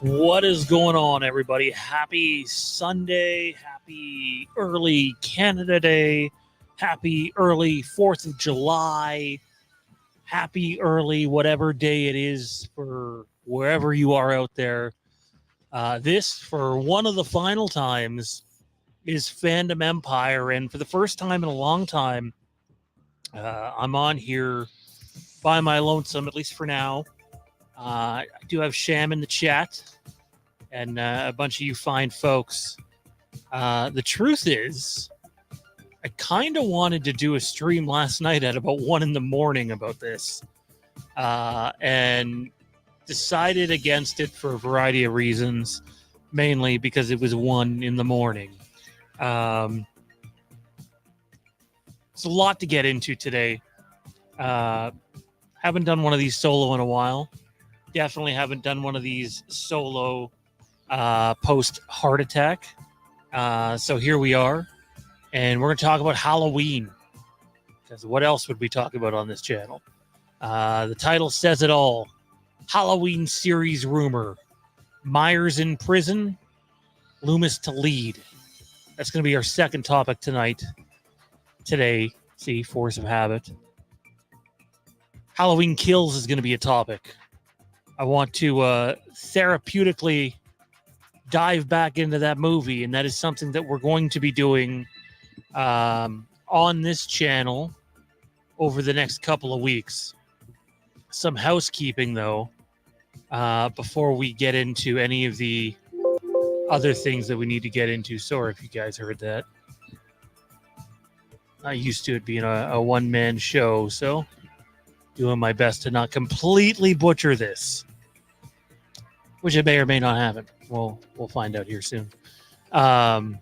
What is going on, everybody? Happy Sunday. Happy early Canada Day. Happy early 4th of July. Happy early whatever day it is for wherever you are out there. This, for one of the final times, is Fandom Empire. And for the first time in a long time, I'm on here by my lonesome, at least for now. I do have Sham in the chat and a bunch of you fine folks. The truth is, I kind of wanted to do a stream last night at about 1 a.m. about this, and decided against it for a variety of reasons, mainly because it was 1 a.m. It's a lot to get into today. Haven't done one of these solo in a while. Definitely haven't done one of these solo post heart attack. So here we are, and we're going to talk about Halloween, because what else would we talk about on this channel? The title says it all. Halloween series rumor. Myers in prison, Loomis to lead. That's going to be our second topic today. See, force of habit. Halloween kills is going to be a topic. I want to therapeutically dive back into that movie, and that is something that we're going to be doing on this channel over the next couple of weeks. Some housekeeping, though, before we get into any of the other things that we need to get into. Sorry if you guys heard that. Not used to it being a one-man show, so doing my best to not completely butcher this, which it may or may not happen. We'll find out here soon. But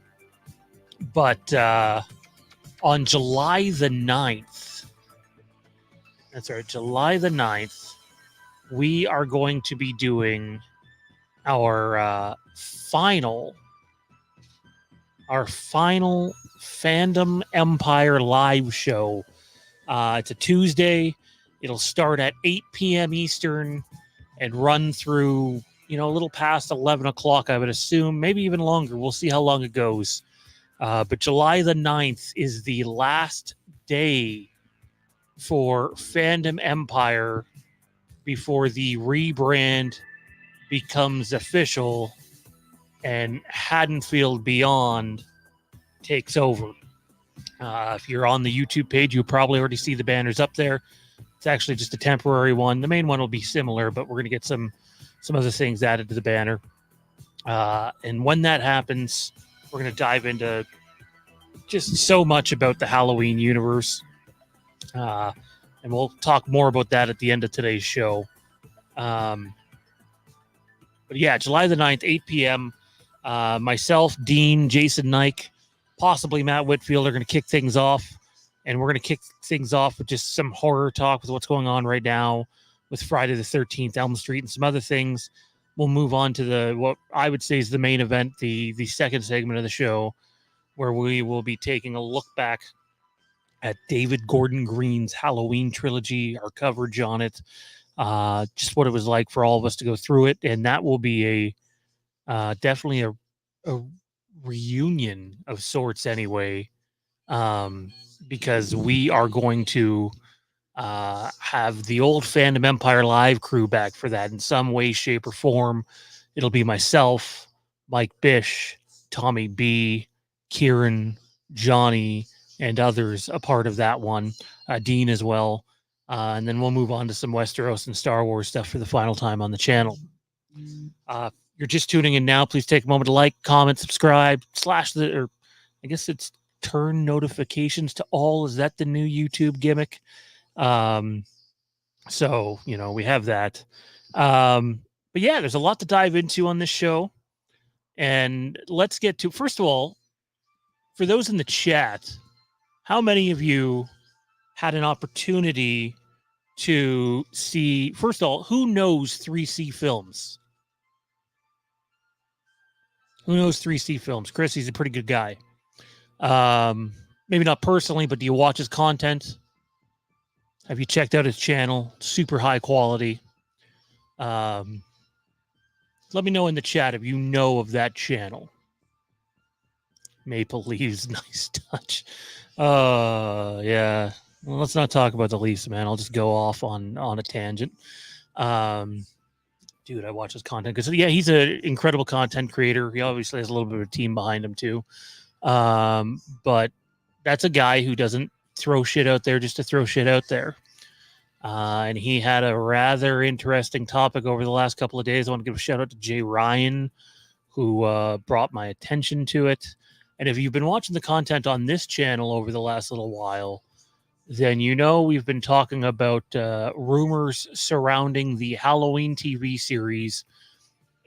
on July the 9th, that's right, July the 9th, we are going to be doing our final Fandom Empire live show. It's a Tuesday. It'll start at 8 p.m. Eastern and run through, a little past 11 o'clock, I would assume, maybe even longer. We'll see how long it goes. But July the 9th is the last day for Fandom Empire before the rebrand becomes official and Haddonfield Beyond takes over. If you're on the YouTube page, you'll probably already see the banners up there. It's actually just a temporary one. The main one will be similar, but we're going to get some other things added to the banner. And when that happens, we're going to dive into just so much about the Halloween universe. And we'll talk more about that at the end of today's show. But yeah, July the 9th, 8 p.m. Myself, Dean, Jason Nike, possibly Matt Whitfield are going to kick things off. And we're going to kick things off with just some horror talk with what's going on right now with Friday the 13th, Elm Street, and some other things. We'll move on to what I would say is the main event, the second segment of the show, where we will be taking a look back at David Gordon Green's Halloween trilogy, our coverage on it, just what it was like for all of us to go through it. And that will be definitely a reunion of sorts anyway. Because we are going to have the old Fandom Empire Live crew back for that in some way, shape, or form. It'll be myself, Mike Bish, Tommy B, Kieran, Johnny, and others a part of that one. Dean as well. And then we'll move on to some Westeros and Star Wars stuff for the final time on the channel. You're just tuning in now. Please take a moment to like, comment, subscribe, I guess it's turn notifications to all. Is that the new YouTube gimmick? So, we have that. But yeah, there's a lot to dive into on this show. And let's get to, first of all, for those in the chat, how many of you had an opportunity to see, first of all, who knows 3C Films? Who knows 3C Films? Chris, he's a pretty good guy. Maybe not personally, but do you watch his content? Have you checked out his channel? Super high quality. Let me know in the chat if you know of that channel. Maple Leafs, nice touch. Yeah. Well, let's not talk about the Leafs, man. I'll just go off on a tangent. Dude, I watch his content because he's an incredible content creator. He obviously has a little bit of a team behind him too. But that's a guy who doesn't throw shit out there just to throw shit out there. And he had a rather interesting topic over the last couple of days. I want to give a shout out to Jay Ryan, who brought my attention to it. And if you've been watching the content on this channel over the last little while, then you know we've been talking about rumors surrounding the Halloween TV series.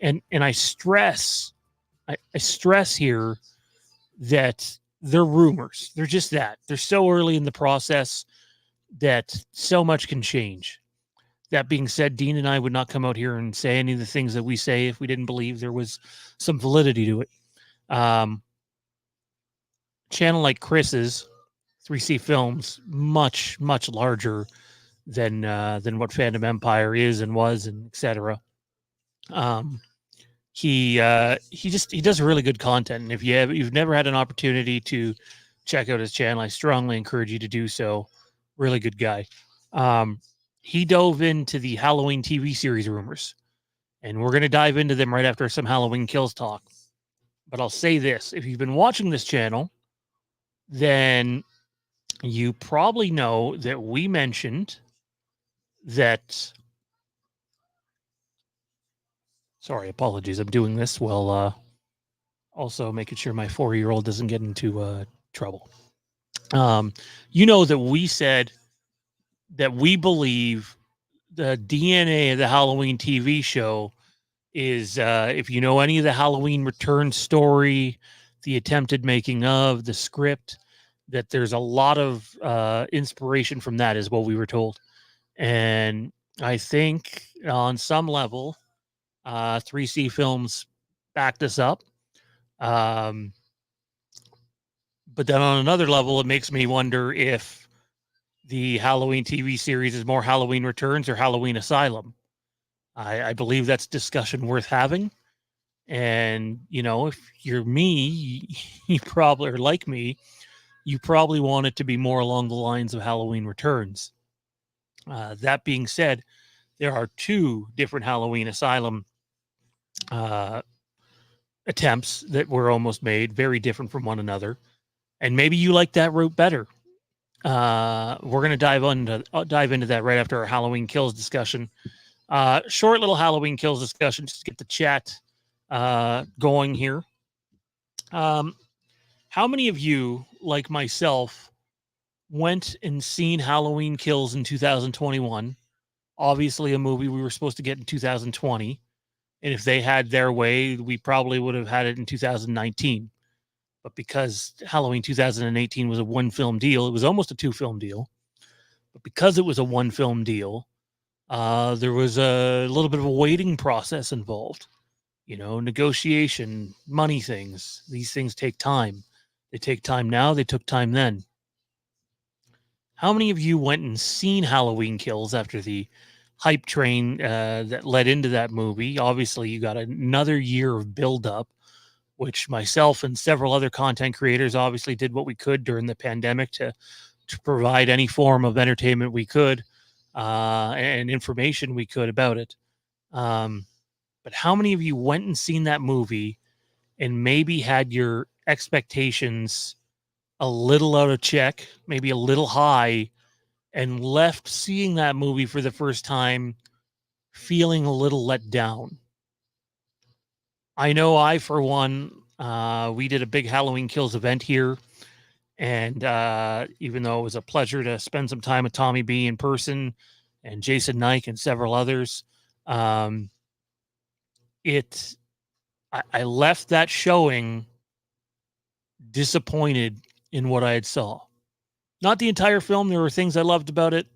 And I stress here that they're rumors. They're just that. They're so early in the process that so much can change. That being said, Dean and I would not come out here and say any of the things that we say if we didn't believe there was some validity to it. Channel like Chris's, 3C Films, much larger than what Fandom Empire is and was, and etc. He does really good content, and if you've never had an opportunity to check out his channel, I strongly encourage you to do so. Really good guy. He dove into the Halloween TV series rumors, and we're going to dive into them right after some Halloween Kills talk. But I'll say this: if you've been watching this channel, then you probably know that we mentioned that. Sorry, apologies. I'm doing this while also making sure my 4-year-old doesn't get into trouble. You know that we said that we believe the DNA of the Halloween TV show is, if you know any of the Halloween Return story, the attempted making of, the script, that there's a lot of inspiration from that, is what we were told. And I think on some level, 3C Films backed us up. But then on another level, it makes me wonder if the Halloween TV series is more Halloween Returns or Halloween Asylum. I believe that's discussion worth having. And, you know, if you're me, you probably, or like me, you probably want it to be more along the lines of Halloween Returns. That being said, there are 2 different Halloween Asylum attempts that were almost made, very different from one another. And maybe you like that route better. We're going to dive into that right after our Halloween Kills discussion. Short little Halloween Kills discussion just to get the chat going here. How many of you, like myself, went and seen Halloween Kills in 2021? Obviously, a movie we were supposed to get in 2020. And if they had their way, we probably would have had it in 2019. But because Halloween 2018 was a 1-film deal, it was almost a 2-film deal. But because it was a 1-film deal, there was a little bit of a waiting process involved. You know, negotiation, money things. These things take time. They take time now. They took time then. How many of you went and seen Halloween Kills after the hype train that led into that movie? Obviously, you got another year of buildup, which myself and several other content creators obviously did what we could during the pandemic to provide any form of entertainment we could and information we could about it. But how many of you went and seen that movie and maybe had your expectations a little out of check, maybe a little high, and left seeing that movie for the first time feeling a little let down? I know I, for one, we did a big Halloween Kills event here. And even though it was a pleasure to spend some time with Tommy B in person and Jason Nike and several others, I left that showing disappointed in what I had saw. Not the entire film. There were things I loved about it.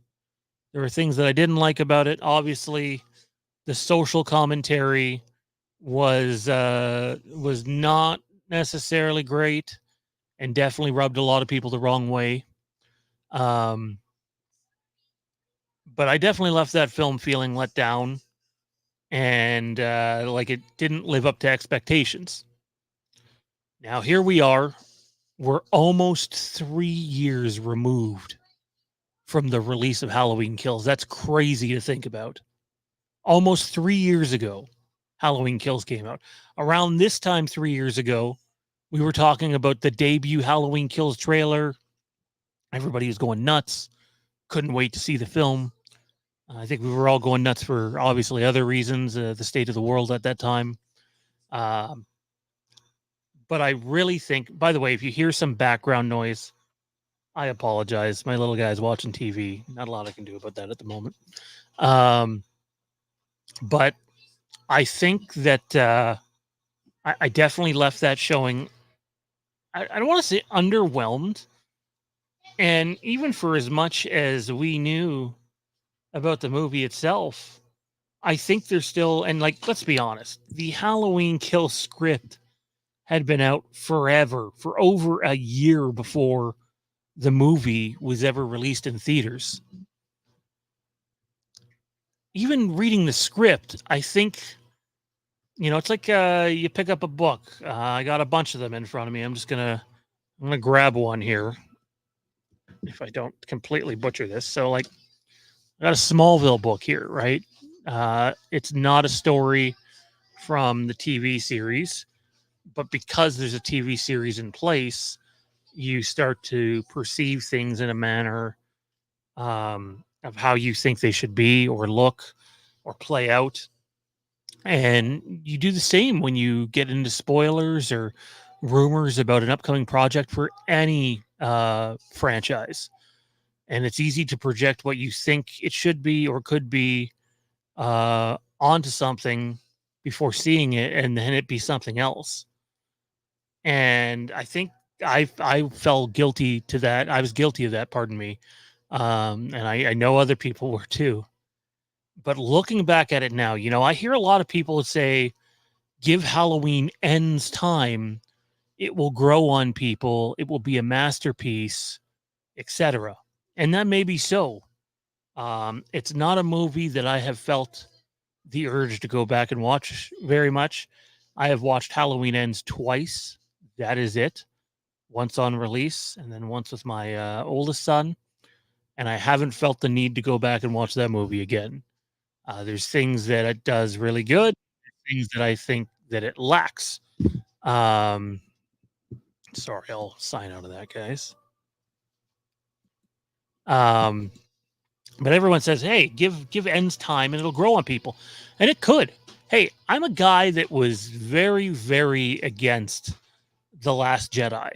There were things that I didn't like about it. Obviously, the social commentary was not necessarily great and definitely rubbed a lot of people the wrong way. But I definitely left that film feeling let down. and like it didn't live up to expectations. Now here we are. We're almost 3 years removed from the release of Halloween Kills. That's crazy to think about. Almost 3 years ago, Halloween Kills came out. Around this time, 3 years ago, we were talking about the debut Halloween Kills trailer. Everybody was going nuts. Couldn't wait to see the film. I think we were all going nuts for obviously other reasons, the state of the world at that time. Um, but I really think, by the way, if you hear some background noise, I apologize. My little guy's watching TV. Not a lot I can do about that at the moment. But I think that I definitely left that showing. I don't want to say underwhelmed. And even for as much as we knew about the movie itself, I think there's still, and like, let's be honest, the Halloween Kill script had been out forever, for over a year before the movie was ever released in theaters. Even reading the script, I think, it's like you pick up a book. I got a bunch of them in front of me. I'm gonna grab one here if I don't completely butcher this. So, like, I got a Smallville book here, right? It's not a story from the TV series, but because there's a TV series in place, you start to perceive things in a manner of how you think they should be or look or play out. And you do the same when you get into spoilers or rumors about an upcoming project for any franchise. And it's easy to project what you think it should be or could be onto something before seeing it, and then it be something else. And I think I fell guilty to that. I was guilty of that, pardon me. And I know other people were too. But looking back at it now, I hear a lot of people say, give Halloween Ends time, it will grow on people, it will be a masterpiece, etc. And that may be so. It's not a movie that I have felt the urge to go back and watch very much. I have watched Halloween Ends twice. That is it. Once on release, and then once with my oldest son. And I haven't felt the need to go back and watch that movie again. There's things that it does really good, things that I think that it lacks. Sorry, I'll sign out of that, guys. But everyone says, hey, give Ends time and it'll grow on people. And it could. Hey, I'm a guy that was very, very against The Last Jedi.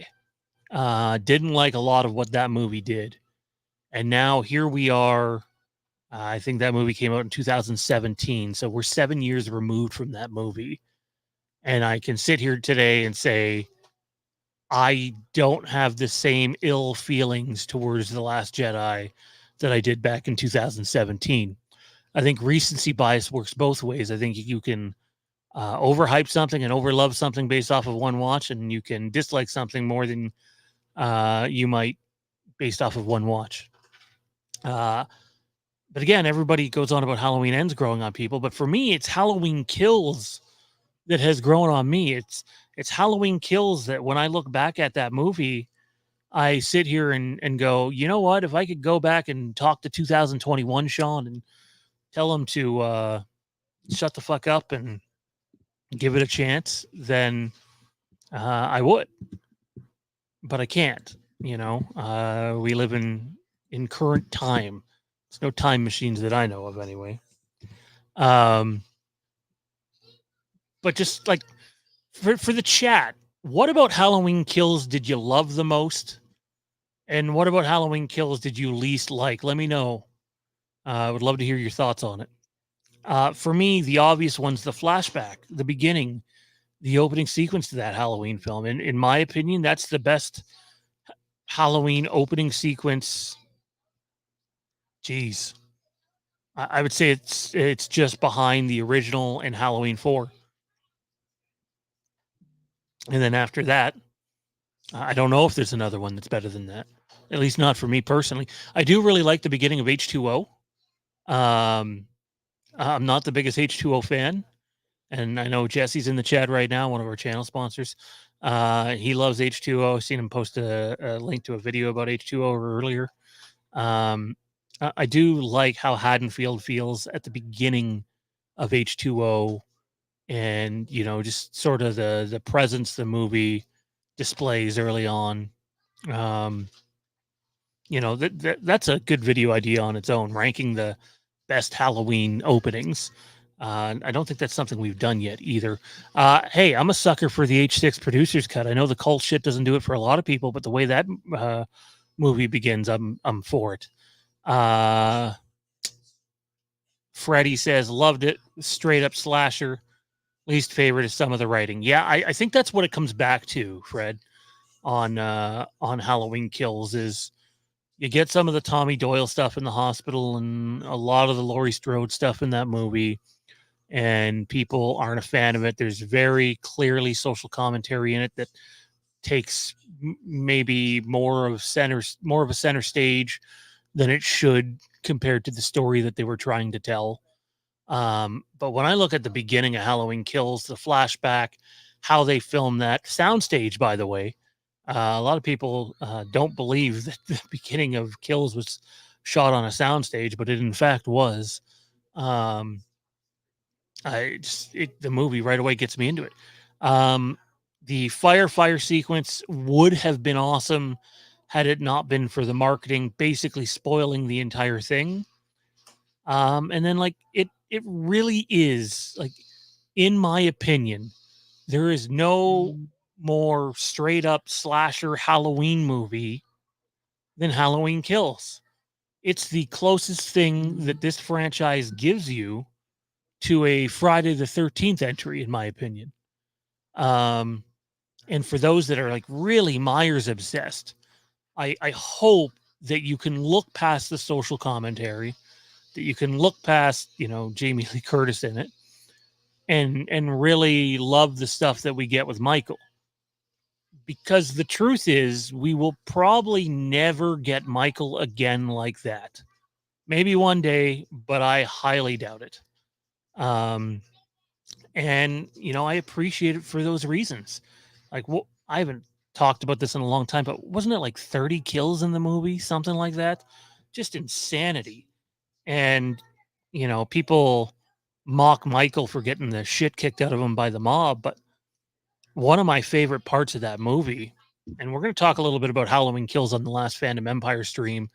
Didn't like a lot of what that movie did. And now here we are. I think that movie came out in 2017. So we're 7 years removed from that movie. And I can sit here today and say, I don't have the same ill feelings towards The Last Jedi that I did back in 2017. I think recency bias works both ways. I think you can overhype something and overlove something based off of one watch, and you can dislike something more than you might based off of one watch. But again, everybody goes on about Halloween Ends growing on people, but for me, it's Halloween Kills that has grown on me. It's Halloween Kills that when I look back at that movie, I sit here and go, you know what? If I could go back and talk to 2021 Sean and tell him to shut the fuck up and give it a chance, then I would. But I can't. We live in current time. There's no time machines that I know of, anyway. But just like for the chat, what about Halloween Kills did you love the most? And what about Halloween Kills did you least like? Let me know. I would love to hear your thoughts on it. For me, the obvious one's the flashback, the beginning, the opening sequence to that Halloween film. And in my opinion, that's the best Halloween opening sequence. Jeez. I would say it's just behind the original and Halloween 4. And then after that, I don't know if there's another one that's better than that. At least not for me personally. I do really like the beginning of H2O. I'm not the biggest H2O fan, and I know Jesse's in the chat right now, one of our channel sponsors. He loves H2O. Seen him post a link to a video about H2O earlier. I do like how Haddonfield feels at the beginning of H2O, and just sort of the presence the movie displays early on. Um, that's a good video idea on its own, ranking the best Halloween openings. I don't think that's something we've done yet either. Hey, I'm a sucker for the H6 producer's cut. I know the cult shit doesn't do it for a lot of people, but the way that movie begins, I'm for it. Freddie says loved it, straight up slasher. Least favorite is some of the writing. Yeah, I think that's what it comes back to, Fred, on Halloween Kills is you get some of the Tommy Doyle stuff in the hospital and a lot of the Laurie Strode stuff in that movie, and people aren't a fan of it. There's very clearly social commentary in it that takes maybe more of a center stage than it should compared to the story that they were trying to tell. But when I look at the beginning of Halloween Kills, the flashback, how they filmed that soundstage, by the way, a lot of people don't believe that the beginning of Kills was shot on a soundstage, but it in fact was. Um, the movie right away gets me into it. The fire sequence would have been awesome had it not been for the marketing basically spoiling the entire thing. And then like it really is like, in my opinion, there is no more straight up slasher Halloween movie than Halloween Kills. It's the closest thing that this franchise gives you to a Friday the 13th entry, in my opinion. And for those that are like really Myers obsessed, I hope that you can look past the social commentary, that you can look past, Jamie Lee Curtis in it, and really love the stuff that we get with Michael. Because the truth is, we will probably never get Michael again like that. Maybe one day, but I highly doubt it. And I appreciate it for those reasons. Like, well, I haven't talked about this in a long time, but wasn't it like 30 kills in the movie, something like that? Just insanity. And people mock Michael for getting the shit kicked out of him by the mob, but one of my favorite parts of that movie, and we're going to talk a little bit about Halloween Kills on the last Fandom Empire stream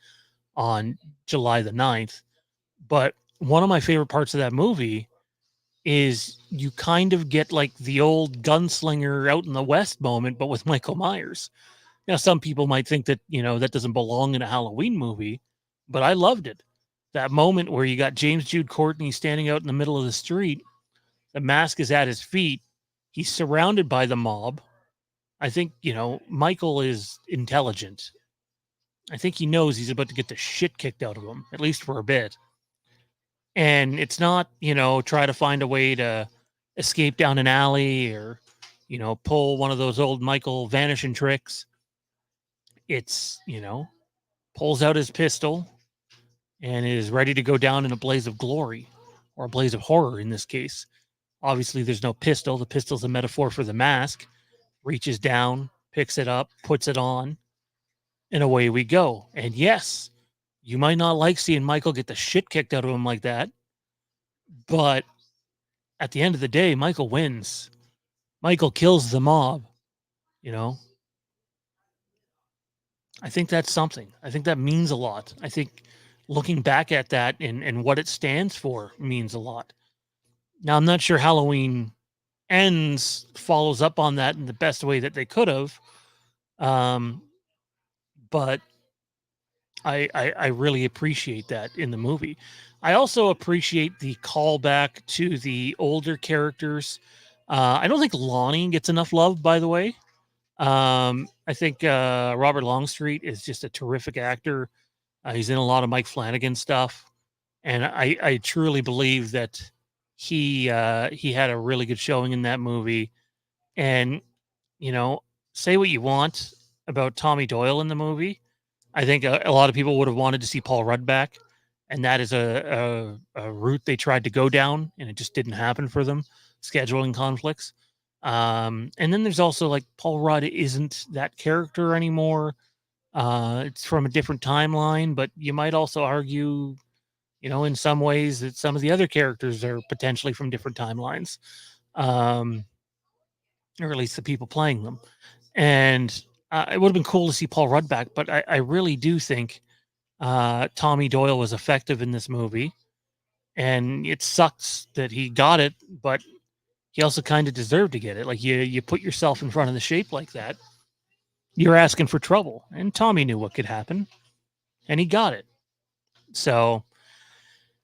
on July the 9th, but one of my favorite parts of that movie is you kind of get like the old gunslinger out in the West moment, but with Michael Myers. Now, some people might think that, that doesn't belong in a Halloween movie, but I loved it. That moment where you got James Jude Courtney standing out in the middle of the street, the mask is at his feet, he's surrounded by the mob. I think, Michael is intelligent. I think he knows he's about to get the shit kicked out of him, at least for a bit. And it's not, try to find a way to escape down an alley or, pull one of those old Michael vanishing tricks. It's, pulls out his pistol and is ready to go down in a blaze of glory, or a blaze of horror in this case. Obviously, there's no pistol. The pistol's a metaphor for the mask. Reaches down, picks it up, puts it on, and away we go. And yes, you might not like seeing Michael get the shit kicked out of him like that, but at the end of the day, Michael wins. Michael kills the mob, you know? I think that's something. I think that means a lot. I think looking back at that and what it stands for means a lot. Now, I'm not sure Halloween Ends follows up on that in the best way that they could have. But I really appreciate that in the movie. I also appreciate the callback to the older characters. I don't think Lonnie gets enough love, by the way. I think Robert Longstreet is just a terrific actor. He's in a lot of Mike Flanagan stuff, and I truly believe that he had a really good showing in that movie. And say what you want about Tommy Doyle in the movie, I think a lot of people would have wanted to see Paul Rudd back, and that is a route they tried to go down, and it just didn't happen for them, scheduling conflicts. And then there's also like Paul Rudd isn't that character anymore. It's from a different timeline, but you might also argue, in some ways that some of the other characters are potentially from different timelines, um, or at least the people playing them. And it would have been cool to see Paul Rudd back, but I really do think Tommy Doyle was effective in this movie, and it sucks that he got it, but he also kind of deserved to get it. Like you put yourself in front of the shape like that, you're asking for trouble, and Tommy knew what could happen, and he got it. So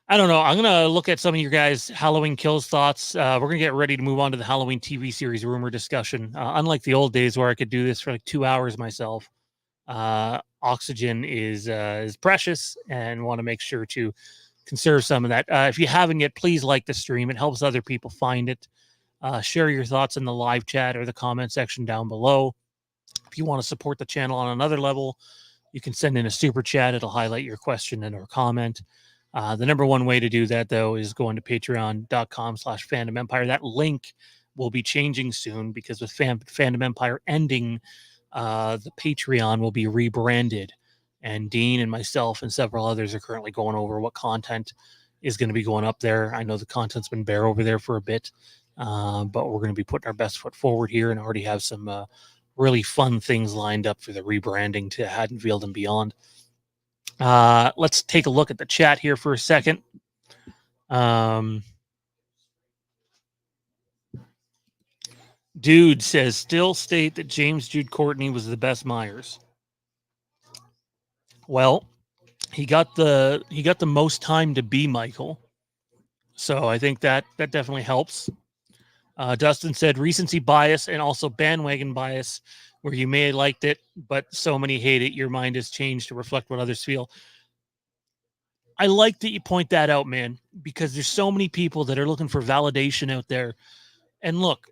I don't know. I'm gonna look at some of your guys' Halloween Kills thoughts. We're gonna get ready to move on to the Halloween TV series rumor discussion. Unlike the old days where I could do this for like 2 hours myself, oxygen is precious, and want to make sure to conserve some of that. If you haven't yet, please like the stream. It helps other people find it. Share your thoughts in the live chat or the comment section down below. If you want to support the channel on another level, you can send in a super chat. It'll highlight your question and or comment. The number one way to do that, though, is going to patreon.com/Fandom Empire. That link will be changing soon because with Fandom Empire ending, the Patreon will be rebranded. And Dean and myself and several others are currently going over what content is going to be going up there. I know the content's been bare over there for a bit, but we're going to be putting our best foot forward here and already have some really fun things lined up for the rebranding to Haddonfield and Beyond. Let's take a look at the chat here for a second. Dude says, still state that James Jude Courtney was the best Myers. Well, he got the most time to be Michael, so I think that definitely helps. Dustin said recency bias and also bandwagon bias, where you may have liked it, but so many hate it, your mind has changed to reflect what others feel. I like that you point that out, man, because there's so many people that are looking for validation out there. And look,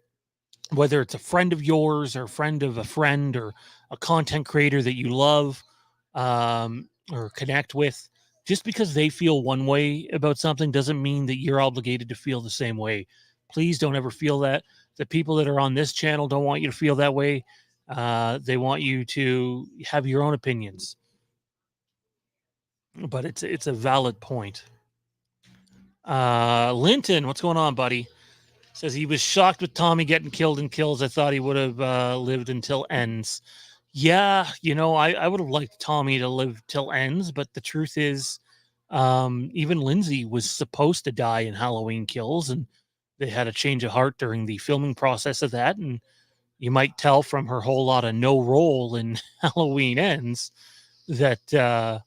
whether it's a friend of yours or a friend of a friend or a content creator that you love or connect with, just because they feel one way about something doesn't mean that you're obligated to feel the same way. Please don't ever feel that. The people that are on this channel don't want you to feel that way. They want you to have your own opinions. But it's a valid point. Linton, what's going on, buddy? Says he was shocked with Tommy getting killed in Kills. I thought he would have lived until Ends. Yeah, I would have liked Tommy to live till Ends, but the truth is, even Lindsay was supposed to die in Halloween Kills, and they had a change of heart during the filming process of that. And you might tell from her whole lot of no role in Halloween Ends that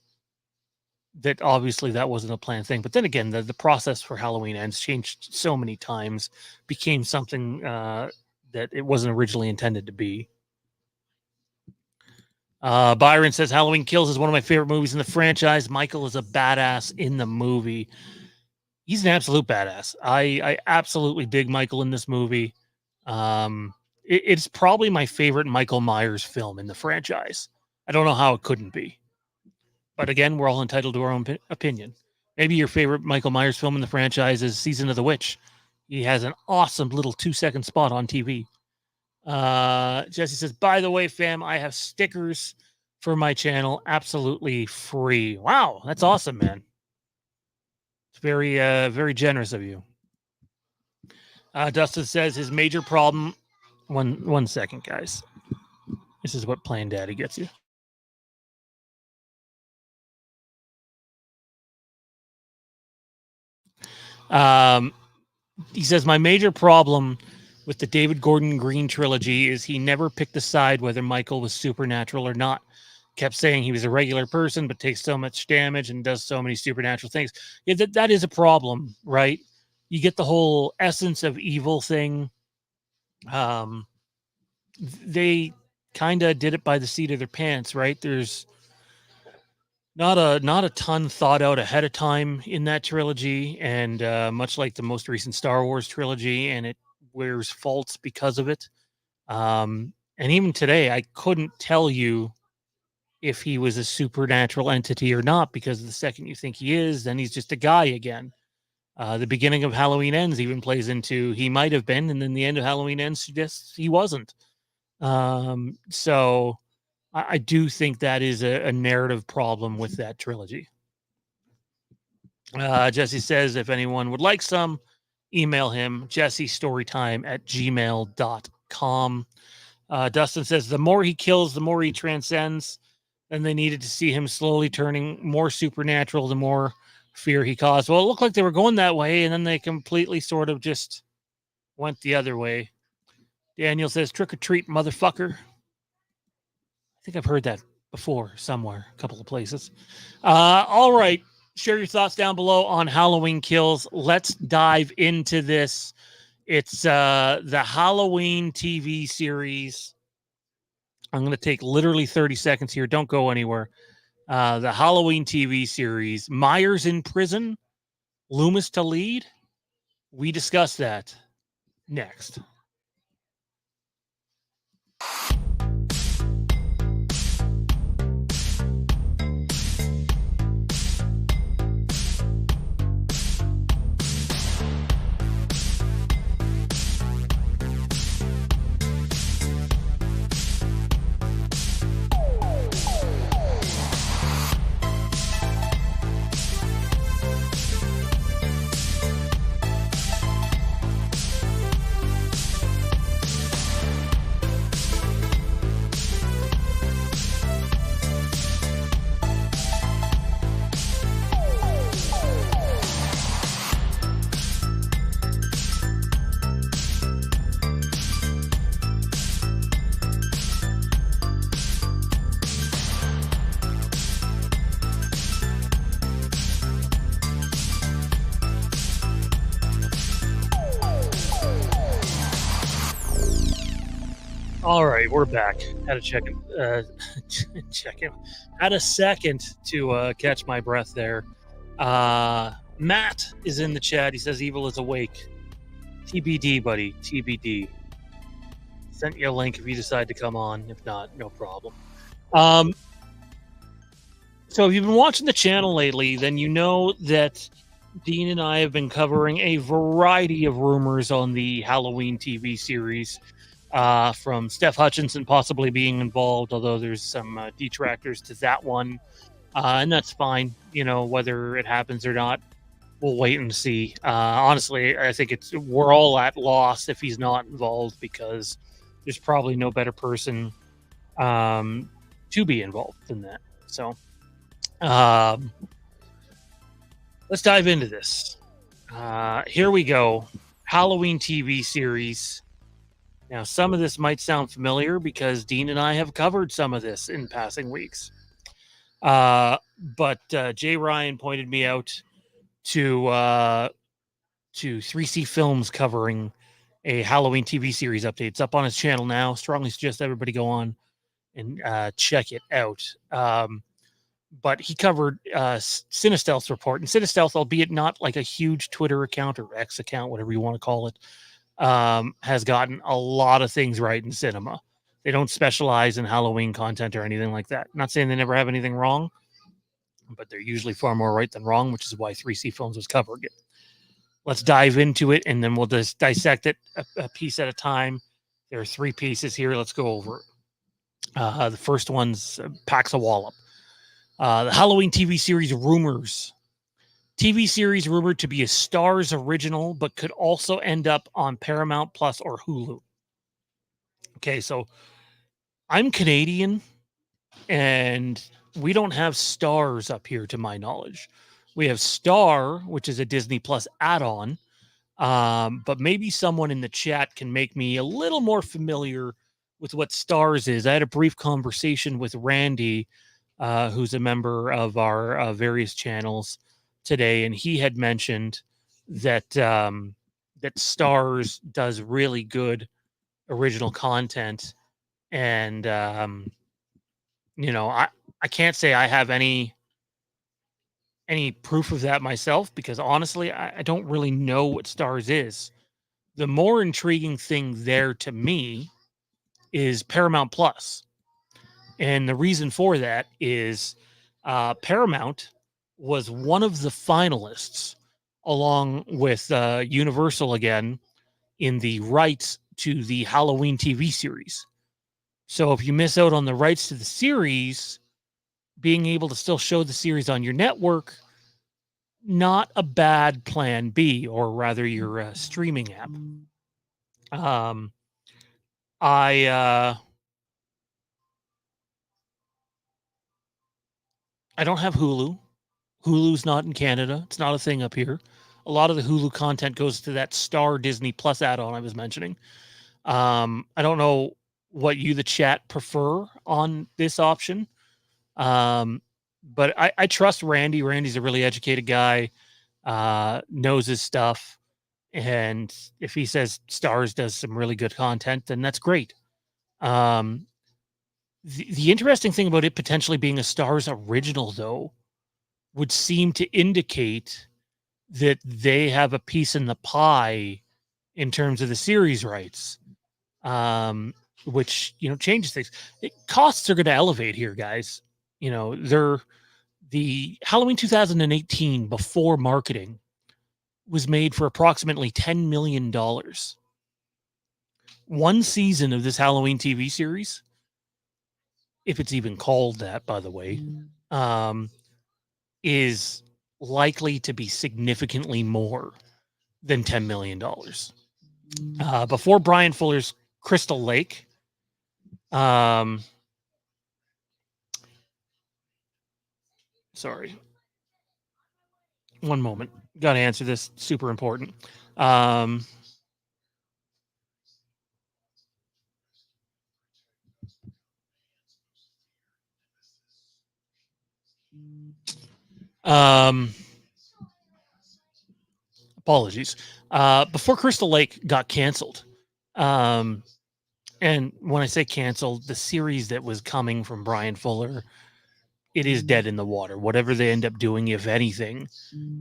that obviously that wasn't a planned thing. But then again, the process for Halloween Ends changed so many times, became something that it wasn't originally intended to be. Byron says Halloween Kills is one of my favorite movies in the franchise. Michael is a badass in the movie. He's an absolute badass. I absolutely dig Michael in this movie. It's probably my favorite Michael Myers film in the franchise. I don't know how it couldn't be. But again, we're all entitled to our own opinion. Maybe your favorite Michael Myers film in the franchise is Season of the Witch. He has an awesome little 2-second spot on TV. Jesse says, by the way, fam, I have stickers for my channel absolutely free. Wow, that's awesome, man. It's very, very generous of you. Dustin says his major problem. One second, guys. This is what playing daddy gets you. He says, my major problem with the David Gordon Green trilogy is he never picked a side whether Michael was supernatural or not. Kept saying he was a regular person, but takes so much damage and does so many supernatural things. Yeah, that is a problem, right? You get the whole essence of evil thing. They kind of did it by the seat of their pants, right? There's not a ton thought out ahead of time in that trilogy, and much like the most recent Star Wars trilogy, and it wears faults because of it. And even today, I couldn't tell you if he was a supernatural entity or not, because the second you think he is, then he's just a guy again. The beginning of Halloween Ends even plays into he might have been, and then the end of Halloween Ends suggests he wasn't. So I do think that is a narrative problem with that trilogy. Jesse says if anyone would like some, email him, jessestorytime@gmail.com. Dustin says the more he kills, the more he transcends. Then they needed to see him slowly turning more supernatural, the more fear he caused. Well, it looked like they were going that way, and then they completely sort of just went the other way. Daniel says, trick or treat, motherfucker. I think I've heard that before somewhere, a couple of places. All right. Share your thoughts down below on Halloween Kills. Let's dive into this. It's the Halloween TV series. I'm going to take literally 30 seconds here. Don't go anywhere. The Halloween TV series, Myers in prison, Loomis to lead. We discuss that next. All right, we're back. Had to check in. Had a second to catch my breath there. Matt is in the chat. He says evil is awake. TBD, buddy. TBD. Sent you a link if you decide to come on. If not, no problem. So if you've been watching the channel lately, then you know that Dean and I have been covering a variety of rumors on the Halloween TV series. From Steph Hutchinson possibly being involved, although there's some detractors to that one. And that's fine, whether it happens or not. We'll wait and see. Honestly, I think we're all at loss if he's not involved, because there's probably no better person to be involved than that. So let's dive into this. Here we go. Halloween TV series. Now, some of this might sound familiar because Dean and I have covered some of this in passing weeks. But Jay Ryan pointed me out to 3C Films covering a Halloween TV series update. It's up on his channel now. Strongly suggest everybody go on and check it out. But he covered Cinestealth's report. And Cinestealth, albeit not like a huge Twitter account or X account, whatever you want to call it, has gotten a lot of things right in cinema. They don't specialize in Halloween content or anything like that. Not saying they never have anything wrong, but they're usually far more right than wrong, which is why 3C Films was covering it. Let's dive into it, and then we'll just dissect it a piece at a time. There are 3 pieces here. Let's go over it. The first one's packs a wallop. The Halloween TV series rumors. TV series rumored to be a Starz original, but could also end up on Paramount Plus or Hulu. Okay, so I'm Canadian, and we don't have Starz up here to my knowledge. We have Star, which is a Disney Plus add-on, but maybe someone in the chat can make me a little more familiar with what Starz is. I had a brief conversation with Randy, who's a member of our various channels today, and he had mentioned that that Starz does really good original content, and I can't say I have any proof of that myself, because honestly I don't really know what Starz is. The more intriguing thing there to me is Paramount Plus. And the reason for that is Paramount was one of the finalists, along with Universal again, in the rights to the Halloween TV series. So if you miss out on the rights to the series, being able to still show the series on your network, not a bad plan B, or rather your streaming app. I don't have Hulu. Hulu's not in Canada. It's not a thing up here. A lot of the Hulu content goes to that Star Disney Plus add-on I was mentioning. I don't know what you, the chat, prefer on this option. But I trust Randy. Randy's a really educated guy, knows his stuff. And if he says Stars does some really good content, then that's great. The interesting thing about it potentially being a Stars original, though, would seem to indicate that they have a piece in the pie in terms of the series rights, which, changes things. Costs are going to elevate here, guys. The Halloween 2018 before marketing was made for approximately $10 million. One season of this Halloween TV series, if it's even called that, by the way, is likely to be significantly more than $10 million. Before Brian Fuller's Crystal Lake, sorry, one moment. Got to answer this. Super important. Apologies. Before Crystal Lake got canceled, and when I say canceled, the series that was coming from Brian Fuller, it is dead in the water. Whatever they end up doing, if anything,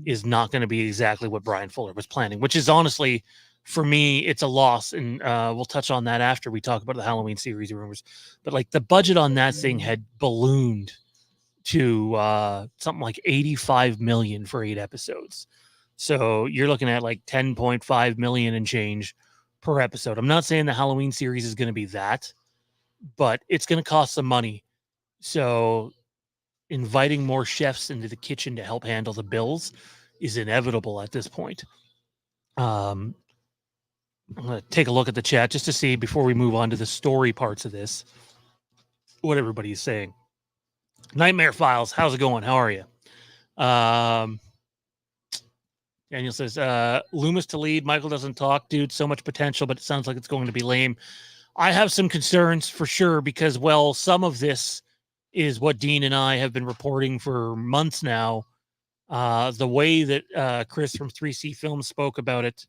is not going to be exactly what Brian Fuller was planning, which is honestly, for me, it's a loss. And we'll touch on that after we talk about the Halloween series rumors. But like the budget on that thing had ballooned to something like 85 million for 8 episodes. So you're looking at like 10.5 million and change per episode. I'm not saying the Halloween series is going to be that, but it's going to cost some money. So inviting more chefs into the kitchen to help handle the bills is inevitable at this point. I'm going to take a look at the chat just to see, before we move on to the story parts of this, what everybody's saying. Nightmare Files, how's it going? How are you? Daniel says, Loomis to lead. Michael doesn't talk. Dude, so much potential, but it sounds like it's going to be lame. I have some concerns for sure because, well, some of this is what Dean and I have been reporting for months now. The way that Chris from 3C Films spoke about it,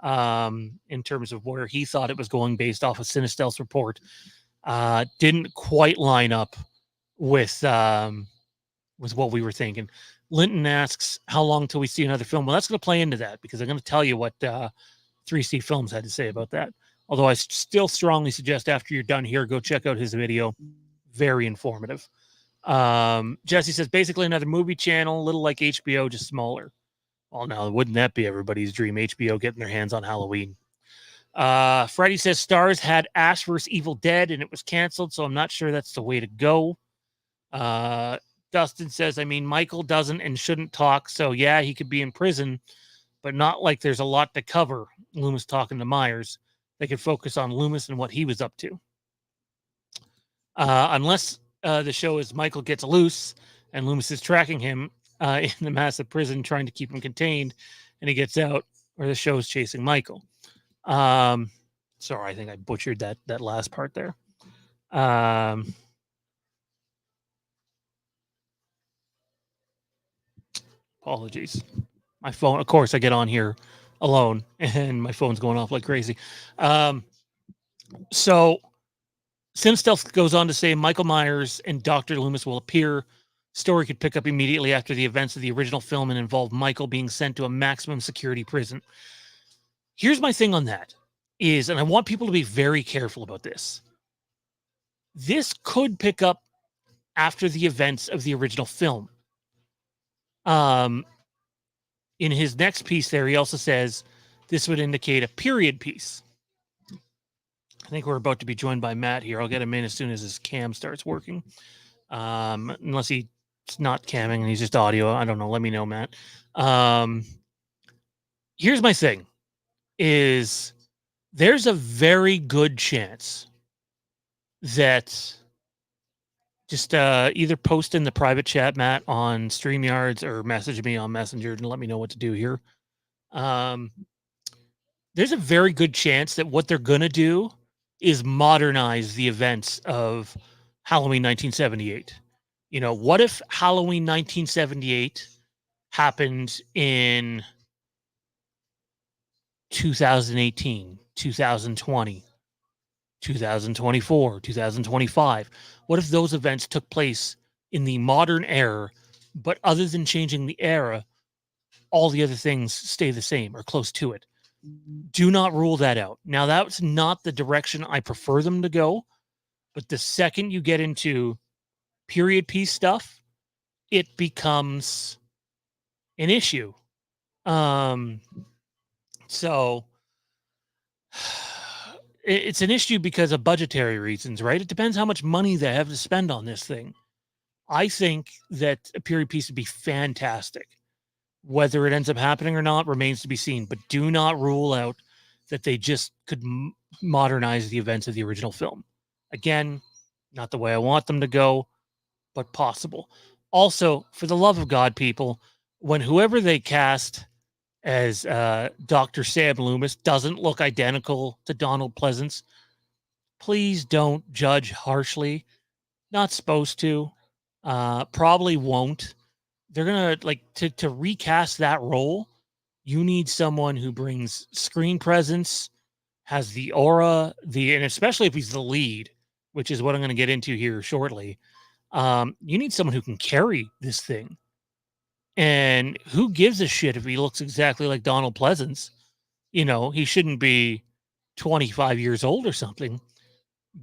in terms of where he thought it was going based off of Cinestealth's report, didn't quite line up with what we were thinking. Linton asks, how long till we see another film? Well, that's going to play into that because I'm going to tell you what 3C Films had to say about that. Although I still strongly suggest after you're done here, go check out his video. Very informative. Jesse says, basically another movie channel, a little like HBO, just smaller. Well, now, wouldn't that be everybody's dream? HBO getting their hands on Halloween. Freddie says, Stars had Ash vs. Evil Dead, and it was canceled, so I'm not sure that's the way to go. Dustin says, I mean, Michael doesn't and shouldn't talk, so yeah, he could be in prison, but not like there's a lot to cover. Loomis talking to Myers. They could focus on Loomis and what he was up to. Unless the show is Michael gets loose and Loomis is tracking him in the massive prison, trying to keep him contained, and he gets out, or the show's chasing Michael. Sorry, I think I butchered that last part there. Apologies. My phone, of course, I get on here alone and my phone's going off like crazy. So Cinestealth goes on to say Michael Myers and Dr. Loomis will appear. Story could pick up immediately after the events of the original film and involve Michael being sent to a maximum security prison. Here's my thing on that is, and I want people to be very careful about this. This could pick up after the events of the original film. In his next piece there, he also says this would indicate a period piece. I think we're about to be joined by Matt here. I'll get him in as soon as his cam starts working. Unless he's not camming and he's just audio. I don't know. Let me know, Matt. Here's my thing is there's a very good chance that just either post in the private chat, Matt, on StreamYards or message me on Messenger and let me know what to do here. There's a very good chance that what they're going to do is modernize the events of Halloween 1978. You know, what if Halloween 1978 happened in 2018, 2020, 2024, 2025? What if those events took place in the modern era, but other than changing the era, all the other things stay the same or close to it? Do not rule that out. Now, that's not the direction I prefer them to go, but the second you get into period piece stuff, it becomes an issue. So it's an issue because of budgetary reasons, right? It depends how much money they have to spend on this thing. I think that a period piece would be fantastic. Whether it ends up happening or not remains to be seen, but do not rule out that they just could modernize the events of the original film. Again, not the way I want them to go, but possible. Also, for the love of God, people, when whoever they cast as Dr. Sam Loomis doesn't look identical to Donald Pleasance, please don't judge harshly. Not supposed to. Probably won't. They're gonna like to recast that role. You need someone who brings screen presence, has the aura, and especially if he's the lead, which is what I'm going to get into here shortly. You need someone who can carry this thing. And who gives a shit if he looks exactly like Donald Pleasance? You know, he shouldn't be 25 years old or something.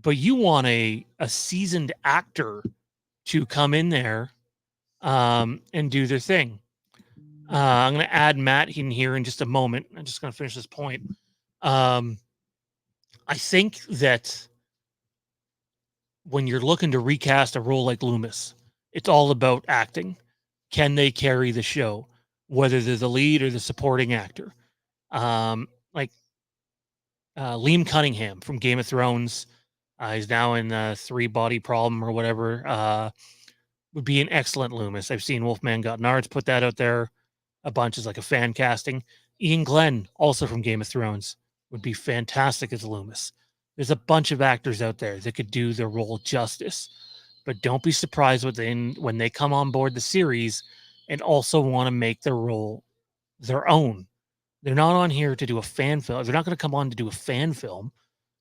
But you want a seasoned actor to come in there and do their thing. I'm going to add Matt in here in just a moment. I'm just going to finish this point. I think that when you're looking to recast a role like Loomis, it's all about acting. Can they carry the show, whether they're the lead or the supporting actor? Like Liam Cunningham from Game of Thrones. He's now in Three Body Problem or whatever. Would be an excellent Loomis. I've seen Wolfman Got Nards put that out there a bunch as like a fan casting. Ian Glenn, also from Game of Thrones, would be fantastic as Loomis. There's a bunch of actors out there that could do their role justice, but don't be surprised when they come on board the series and also want to make their role their own. They're not on here to do a fan film. They're not going to come on to do a fan film.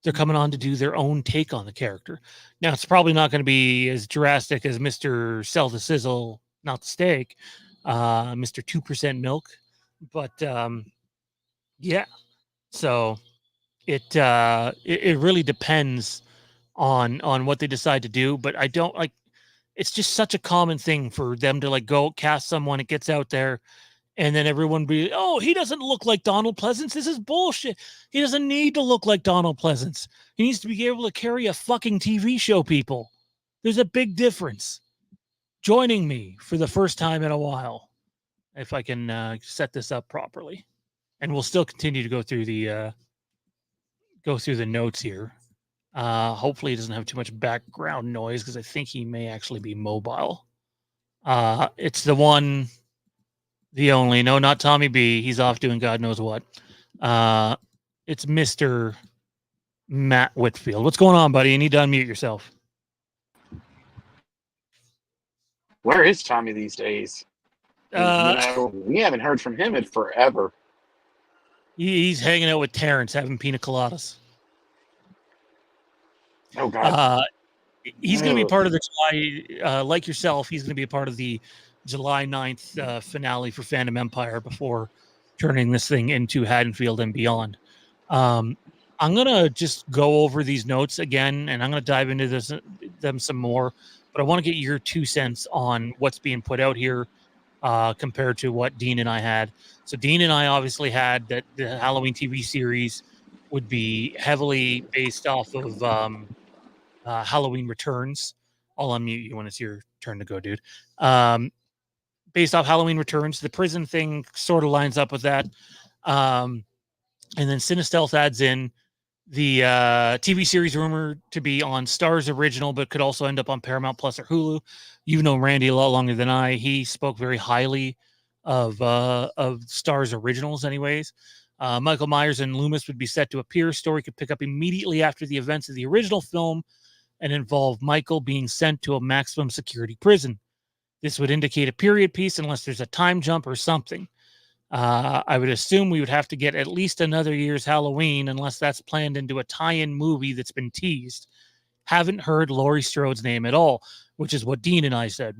They're coming on to do their own take on the character. Now, it's probably not going to be as drastic as Mr. Sell the Sizzle, not the steak, Mr. 2% milk. But yeah, so it really depends on what they decide to do. But I don't like, it's just such a common thing for them to like go cast someone, it gets out there, and then everyone be, oh, he doesn't look like Donald Pleasance. This is bullshit. He doesn't need to look like Donald Pleasance. He needs to be able to carry a fucking TV show, people. There's a big difference. Joining me for the first time in a while, if I can set this up properly. And we'll still continue to go through the notes here. Hopefully it doesn't have too much background noise because I think he may actually be mobile. It's the one... The only, no, not Tommy B. He's off doing God knows what. It's Mr. Matt Whitfield. What's going on, buddy? You need to unmute yourself. Where is Tommy these days? We haven't heard from him in forever. He's hanging out with Terrence, having pina coladas. Oh, God. He's going to be part of the July, like yourself, he's going to be a part of the July 9th finale for Fandom Empire before turning this thing into Haddonfield and Beyond. I'm gonna just go over these notes again, and I'm gonna dive into them some more. But I want to get your 2 cents on what's being put out here compared to what Dean and I had. So Dean and I obviously had that the Halloween TV series would be heavily based off of Halloween Returns. I'll unmute you when it's your turn to go, dude. Based off Halloween Returns, the prison thing sort of lines up with that. And then Cinestealth adds in the TV series rumored to be on Star's original, but could also end up on Paramount Plus or Hulu. You've known Randy a lot longer than I. He spoke very highly of Star's originals, anyways. Michael Myers and Loomis would be set to appear. Story could pick up immediately after the events of the original film and involve Michael being sent to a maximum security prison. This would indicate a period piece unless there's a time jump or something. I would assume we would have to get at least another year's Halloween unless that's planned into a tie-in movie that's been teased. Haven't heard Laurie Strode's name at all, which is what Dean and I said.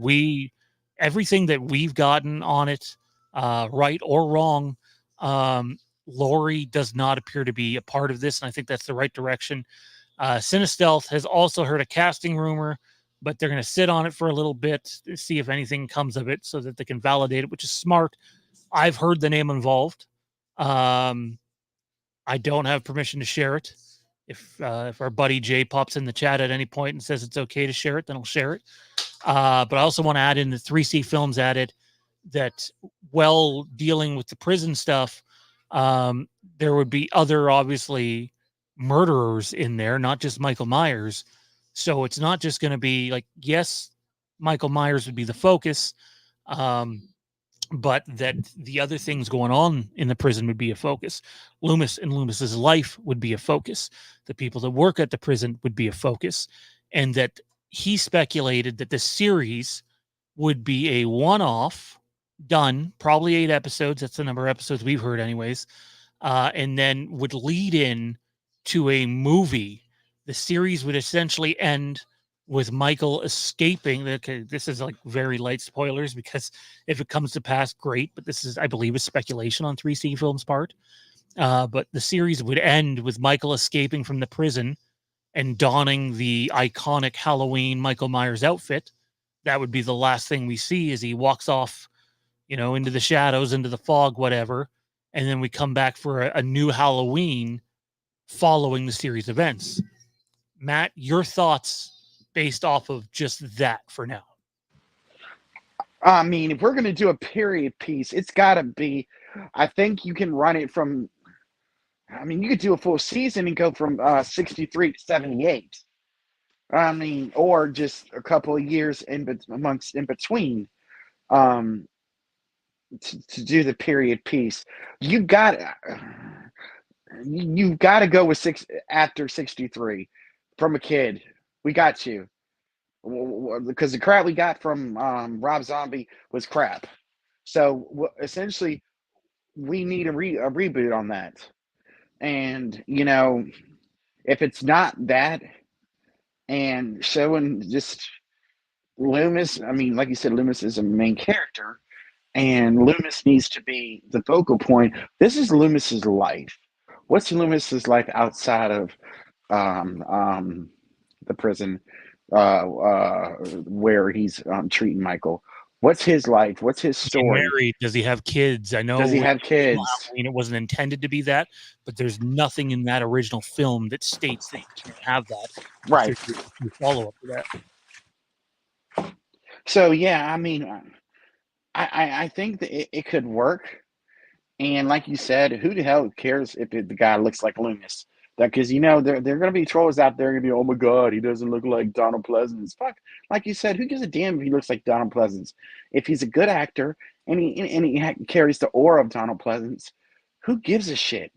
Everything that we've gotten on it, right or wrong, Laurie does not appear to be a part of this, and I think that's the right direction. Cinestealth has also heard a casting rumor, but they're going to sit on it for a little bit to see if anything comes of it so that they can validate it, which is smart. I've heard the name involved. I don't have permission to share it. If our buddy Jay pops in the chat at any point and says it's okay to share it, then I'll share it. But I also want to add in the 3C Films added that while dealing with the prison stuff, there would be other, obviously, murderers in there, not just Michael Myers. So it's not just going to be like, yes, Michael Myers would be the focus, but that the other things going on in the prison would be a focus. Loomis and Loomis's life would be a focus. The people that work at the prison would be a focus. And that he speculated that the series would be a one-off, done, probably 8 episodes. That's the number of episodes we've heard anyways. And then would lead in to a movie. The series would essentially end with Michael escaping. Okay, this is like very light spoilers because if it comes to pass, great. But this is, I believe, a speculation on 3C Films' part. But the series would end with Michael escaping from the prison and donning the iconic Halloween Michael Myers outfit. That would be the last thing we see as he walks off, into the shadows, into the fog, whatever. And then we come back for a new Halloween following the series events. Matt, your thoughts based off of just that for now? I mean, if we're going to do a period piece, it's got to be, I think you can run it from, I mean, you could do a full season and go from 63 to 78. I mean, or just a couple of years in between to do the period piece. You've got to go with after 63 from a kid. We got you. Because the crap we got from Rob Zombie was crap. So essentially, we need a reboot on that. And, if it's not that and showing just Loomis, I mean, like you said, Loomis is a main character and Loomis needs to be the focal point. This is Loomis's life. What's Loomis's life outside of the prison where he's treating Michael? What's his life? What's his story? Is he married? Does he have kids? I know. Does he have kids? It wasn't intended to be that, but there's nothing in that original film that states that you can't have that. Right. You follow up to that. So yeah, I mean, I think that it could work. And like you said, who the hell cares if the guy looks like Loomis? Because there are going to be trolls out there going to be, oh my God, he doesn't look like Donald Pleasance. Fuck, like you said, who gives a damn if he looks like Donald Pleasance? If he's a good actor and he carries the aura of Donald Pleasance, who gives a shit?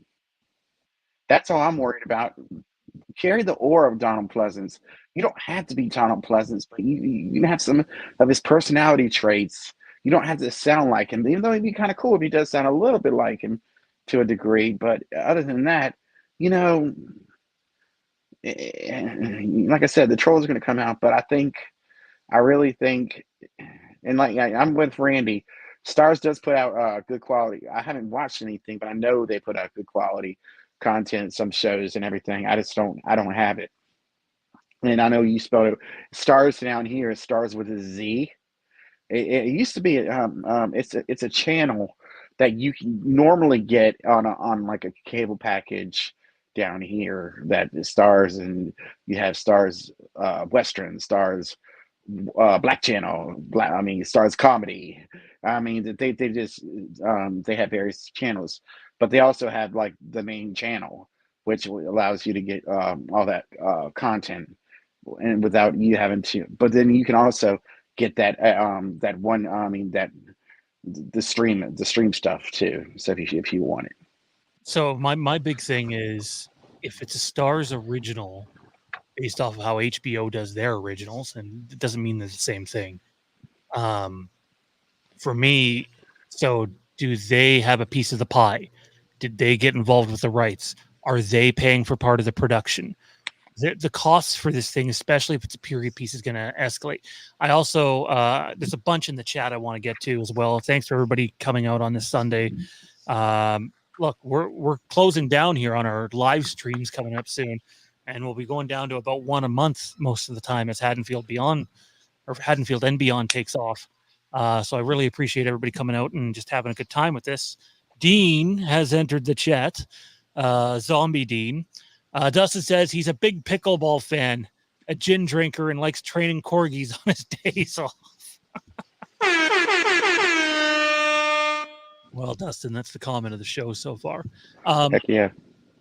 That's all I'm worried about. Carry the aura of Donald Pleasance. You don't have to be Donald Pleasance, but you can have some of his personality traits. You don't have to sound like him, even though it'd be kind of cool if he does sound a little bit like him to a degree. But other than that, like I said, the trolls are going to come out. But I really think, and like I'm with Randy, Stars does put out good quality. I haven't watched anything, but I know they put out good quality content, some shows and everything. I don't have it. And I know you spelled it stars down here. It stars with a Z. It used to be it's a channel that you can normally get on like a cable package down here that stars, and you have stars Western, stars Black Channel, stars comedy. I mean they just they have various channels, but they also have like the main channel, which allows you to get all that content and without you having to. But then you can also get that one. That the stream stuff too. So if you want it. So my big thing is if it's a Stars original based off of how HBO does their originals, and it doesn't mean they're the same thing. For me, so do they have a piece of the pie? Did they get involved with the rights? Are they paying for part of the production? The costs for this thing, especially if it's a period piece, is going to escalate. I also there's a bunch in the chat I want to get to as well. Thanks for everybody coming out on this Sunday. Look, we're closing down here on our live streams coming up soon, and we'll be going down to about one a month most of the time as Haddonfield Beyond or Haddonfield and Beyond takes off. So I really appreciate everybody coming out and just having a good time with this. Dean has entered the chat. Zombie Dean. Dustin says he's a big pickleball fan, a gin drinker, and likes training corgis on his days off. Well, Dustin, that's the comment of the show so far. Heck yeah.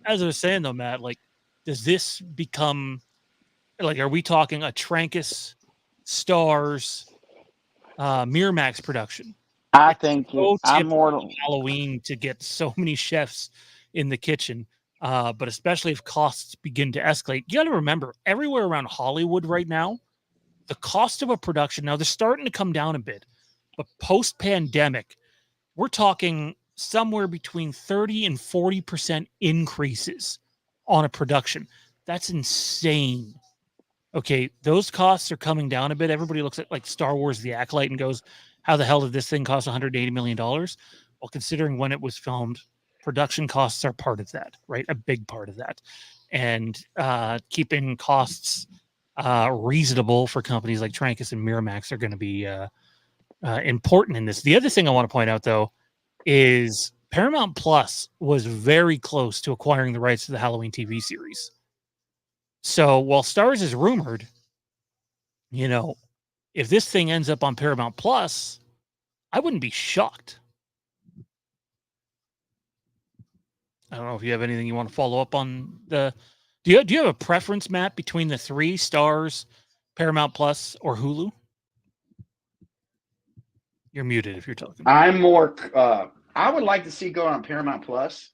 As I was saying, though, Matt, like, does this become, like, are we talking a Trancas, Stars, Miramax production? I think I'm more Halloween to get so many chefs in the kitchen. But especially if costs begin to escalate, you got to remember everywhere around Hollywood right now, the cost of a production, now they're starting to come down a bit, but post-pandemic, we're talking somewhere between 30 and 40% increases on a production. That's insane. Okay, those costs are coming down a bit. Everybody looks at like Star Wars The Acolyte and goes, how the hell did this thing cost $180 million? Well, considering when it was filmed, production costs are part of that, right? A big part of that. And keeping costs reasonable for companies like Trancas and Miramax are going to be important in this. The other thing I want to point out, though, is Paramount Plus was very close to acquiring the rights to the Halloween TV series. So while Stars is rumored, you know, if this thing ends up on Paramount Plus, I wouldn't be shocked. I don't know if you have anything you want to follow up on the. Do you have a preference, Matt, between the three Stars, Paramount Plus, or Hulu? You're muted if you're talking. I'm more. I would like to see go on Paramount Plus.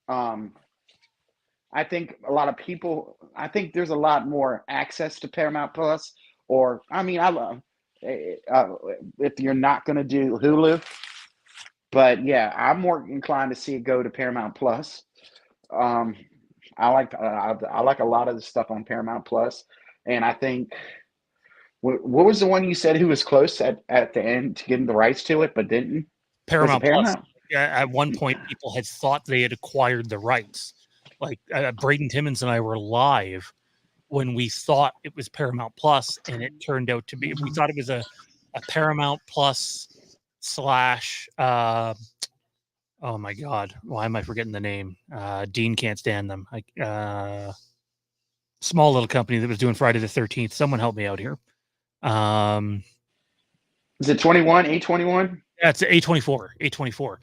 I think a lot of people. I think there's a lot more access to Paramount Plus. Or I mean, I love if you're not going to do Hulu. But yeah, I'm more inclined to see it go to Paramount Plus. I like a lot of the stuff on Paramount Plus, and I think what was the one you said who was close at the end to getting the rights to it but didn't? Paramount Plus. Yeah, at one point, people had thought they had acquired the rights. Like Braden Timmons and I were live when we thought it was Paramount Plus, and it turned out to be. We thought it was a Paramount Plus / oh my god, why am I forgetting the name? Dean can't stand them. Small little company that was doing Friday the 13th. Someone help me out here. Is it 21 A21? Yeah, it's A24.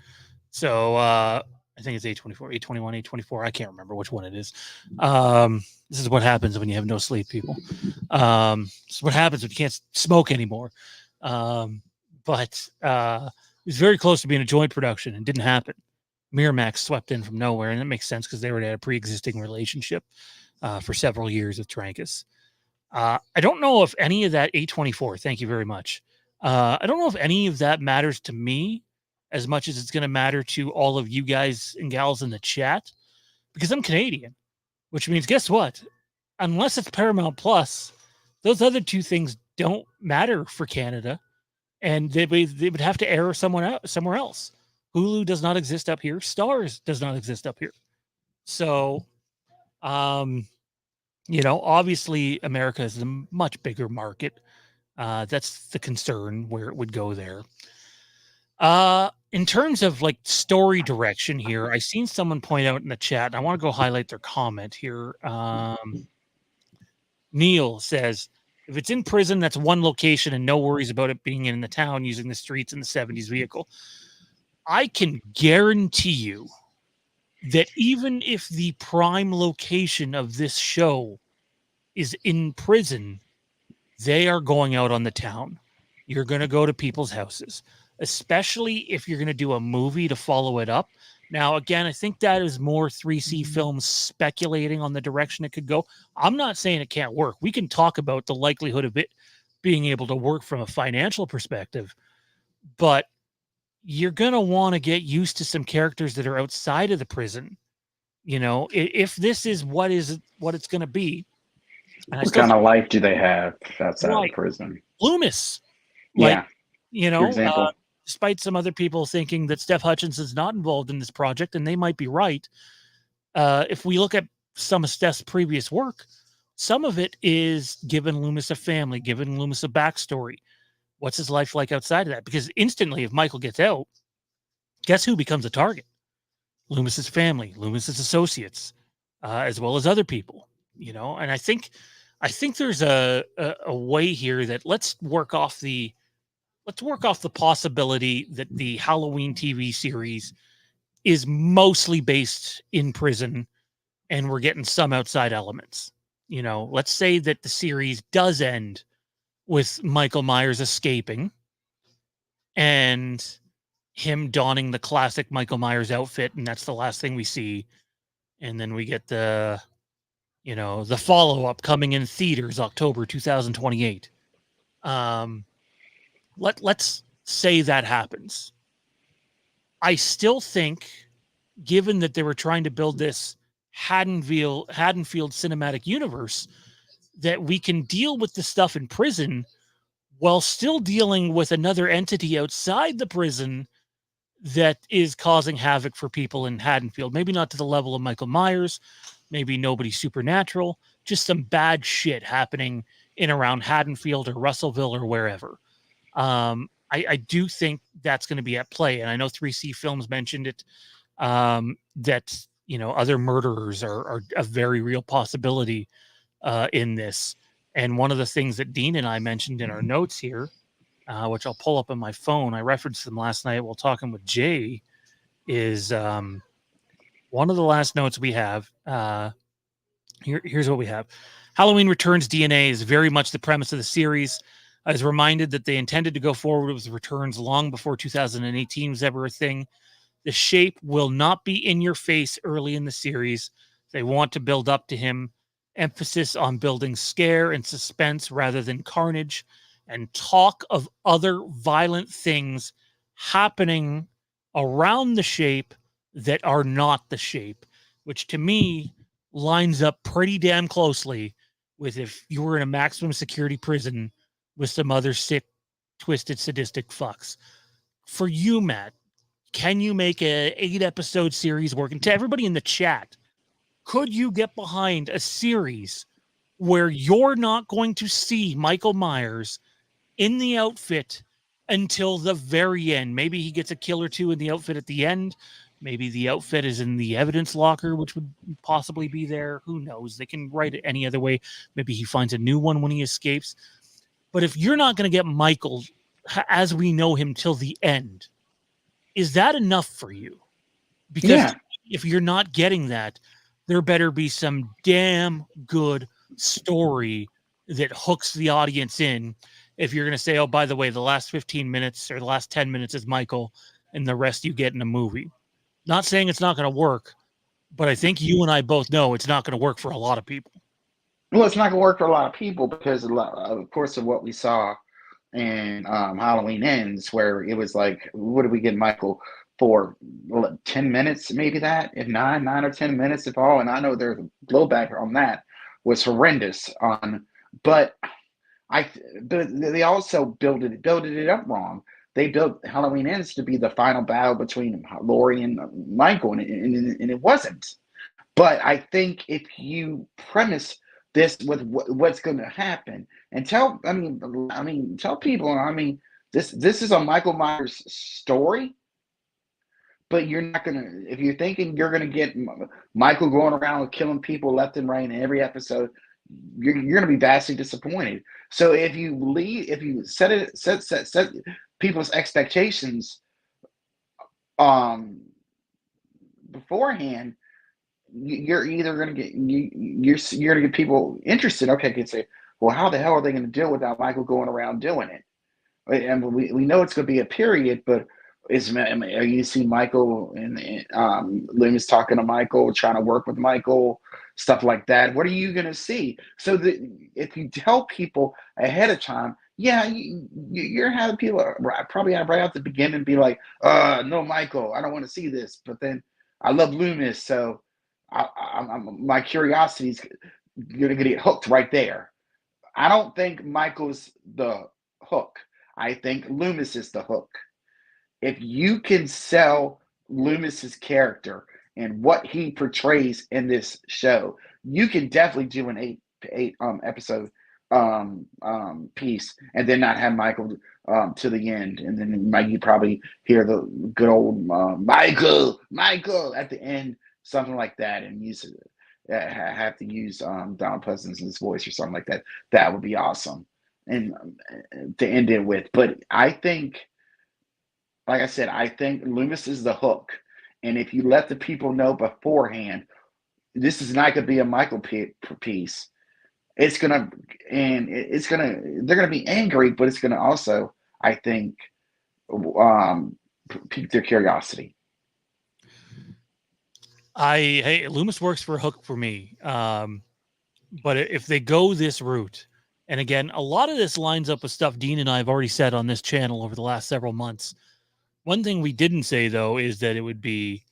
So I think it's A24, A21, A24. I can't remember which one it is. This is what happens when you have no sleep, people. This is what happens when you can't smoke anymore. But it was very close to being a joint production and didn't happen. Miramax swept in from nowhere, and that makes sense because they already had a pre-existing relationship for several years with Trancas. I don't know if any of that A24, thank you very much. I don't know if any of that matters to me as much as it's going to matter to all of you guys and gals in the chat, because I'm Canadian, which means guess what? Unless it's Paramount Plus, those other two things don't matter for Canada. And they would have to air somewhere else. Hulu does not exist up here. Stars does not exist up here. So, obviously America is a much bigger market. That's the concern where it would go there. In terms of like story direction here, I seen someone point out in the chat, and I want to go highlight their comment here. Neil says, if it's in prison, that's one location and no worries about it being in the town using the streets in the 70s vehicle. I can guarantee you that even if the prime location of this show is in prison, they are going out on the town. You're going to go to people's houses, especially if you're going to do a movie to follow it up. Now, again, I think that is more 3C Films speculating on the direction it could go. I'm not saying it can't work. We can talk about the likelihood of it being able to work from a financial perspective, but you're going to want to get used to some characters that are outside of the prison. If this is what it's going to be. And what kind of life do they have outside of prison? Loomis. Yeah. For example. Despite some other people thinking that Steph Hutchinson's not involved in this project, and they might be right, if we look at some of Steph's previous work, some of it is giving Loomis a family, giving Loomis a backstory. What's his life like outside of that? Because instantly, if Michael gets out, guess who becomes a target? Loomis's family, Loomis's associates, as well as other people. And I think there's a way here that let's work off the possibility that the Halloween TV series is mostly based in prison and we're getting some outside elements. Let's say that the series does end with Michael Myers escaping and him donning the classic Michael Myers outfit, and that's the last thing we see. And then we get the follow-up coming in theaters October 2028. Let's say that happens. I still think, given that they were trying to build this Haddonfield cinematic universe, that we can deal with the stuff in prison while still dealing with another entity outside the prison that is causing havoc for people in Haddonfield. Maybe not to the level of Michael Myers, maybe nobody supernatural, just some bad shit happening in around Haddonfield or Russellville or wherever. I do think that's going to be at play. And I know 3C Films mentioned it, that, other murderers are a very real possibility in this. And one of the things that Dean and I mentioned in our notes here, which I'll pull up on my phone, I referenced them last night while talking with Jay, is one of the last notes we have. Here's what we have. Halloween Returns DNA is very much the premise of the series. I was reminded that they intended to go forward with Returns long before 2018 was ever a thing. The shape will not be in your face early in the series. They want to build up to him. Emphasis on building scare and suspense rather than carnage, and talk of other violent things happening around the shape that are not the shape, which to me lines up pretty damn closely with if you were in a maximum security prison with some other sick, twisted, sadistic fucks. For you, Matt, can you make a 8-episode series work? And to everybody in the chat, could you get behind a series where you're not going to see Michael Myers in the outfit until the very end? Maybe he gets a kill or two in the outfit at the end. Maybe the outfit is in the evidence locker, which would possibly be there. Who knows? They can write it any other way. Maybe he finds a new one when he escapes. But if you're not going to get Michael as we know him till the end, is that enough for you? Because if you're not getting that, there better be some damn good story that hooks the audience in. If you're going to say, oh, by the way, the last 15 minutes or the last 10 minutes is Michael and the rest you get in a movie. Not saying it's not going to work, but I think you and I both know it's not going to work for a lot of people. Well, it's not going to work for a lot of people because, of course, of what we saw in Halloween Ends, where it was like, what did we get Michael for? 10 minutes, maybe that, if 9 or 10 minutes, if all. And I know there's a blowback on that was horrendous. But they also built it up wrong. They built Halloween Ends to be the final battle between Laurie and Michael, and it wasn't. But I think if you premise this with what's going to happen, and tell people, this is a Michael Myers story, but you're not gonna, if you're thinking you're gonna get Michael going around and killing people left and right in every episode, you're gonna be vastly disappointed. So if you set people's expectations um beforehand, you're either going to get you're going to get people interested. Okay, can say, well, how the hell are they going to deal without Michael going around doing it? And we know it's going to be a period, but are you see Michael and Loomis talking to Michael, trying to work with Michael, stuff like that? What are you going to see? So that if you tell people ahead of time, yeah, you're having people probably right out the beginning be like, no, Michael, I don't want to see this. But then I love Loomis, so my curiosity is going to get hooked right there. I don't think Michael's the hook. I think Loomis is the hook. If you can sell Loomis's character and what he portrays in this show, you can definitely do an eight episode piece and then not have Michael to the end, and then you probably hear the good old Michael at the end, something like that, and have to use Donald Pleasance's voice or something like that. That would be awesome, and to end it with. But I think, like I said, I think Loomis is the hook, and if you let the people know beforehand, this is not going to be a Michael piece. They're gonna be angry, but it's gonna also, I think, pique their curiosity. Hey, Loomis works for a hook for me. But if they go this route, and again, a lot of this lines up with stuff Dean and I have already said on this channel over the last several months. One thing we didn't say, though, is that it would be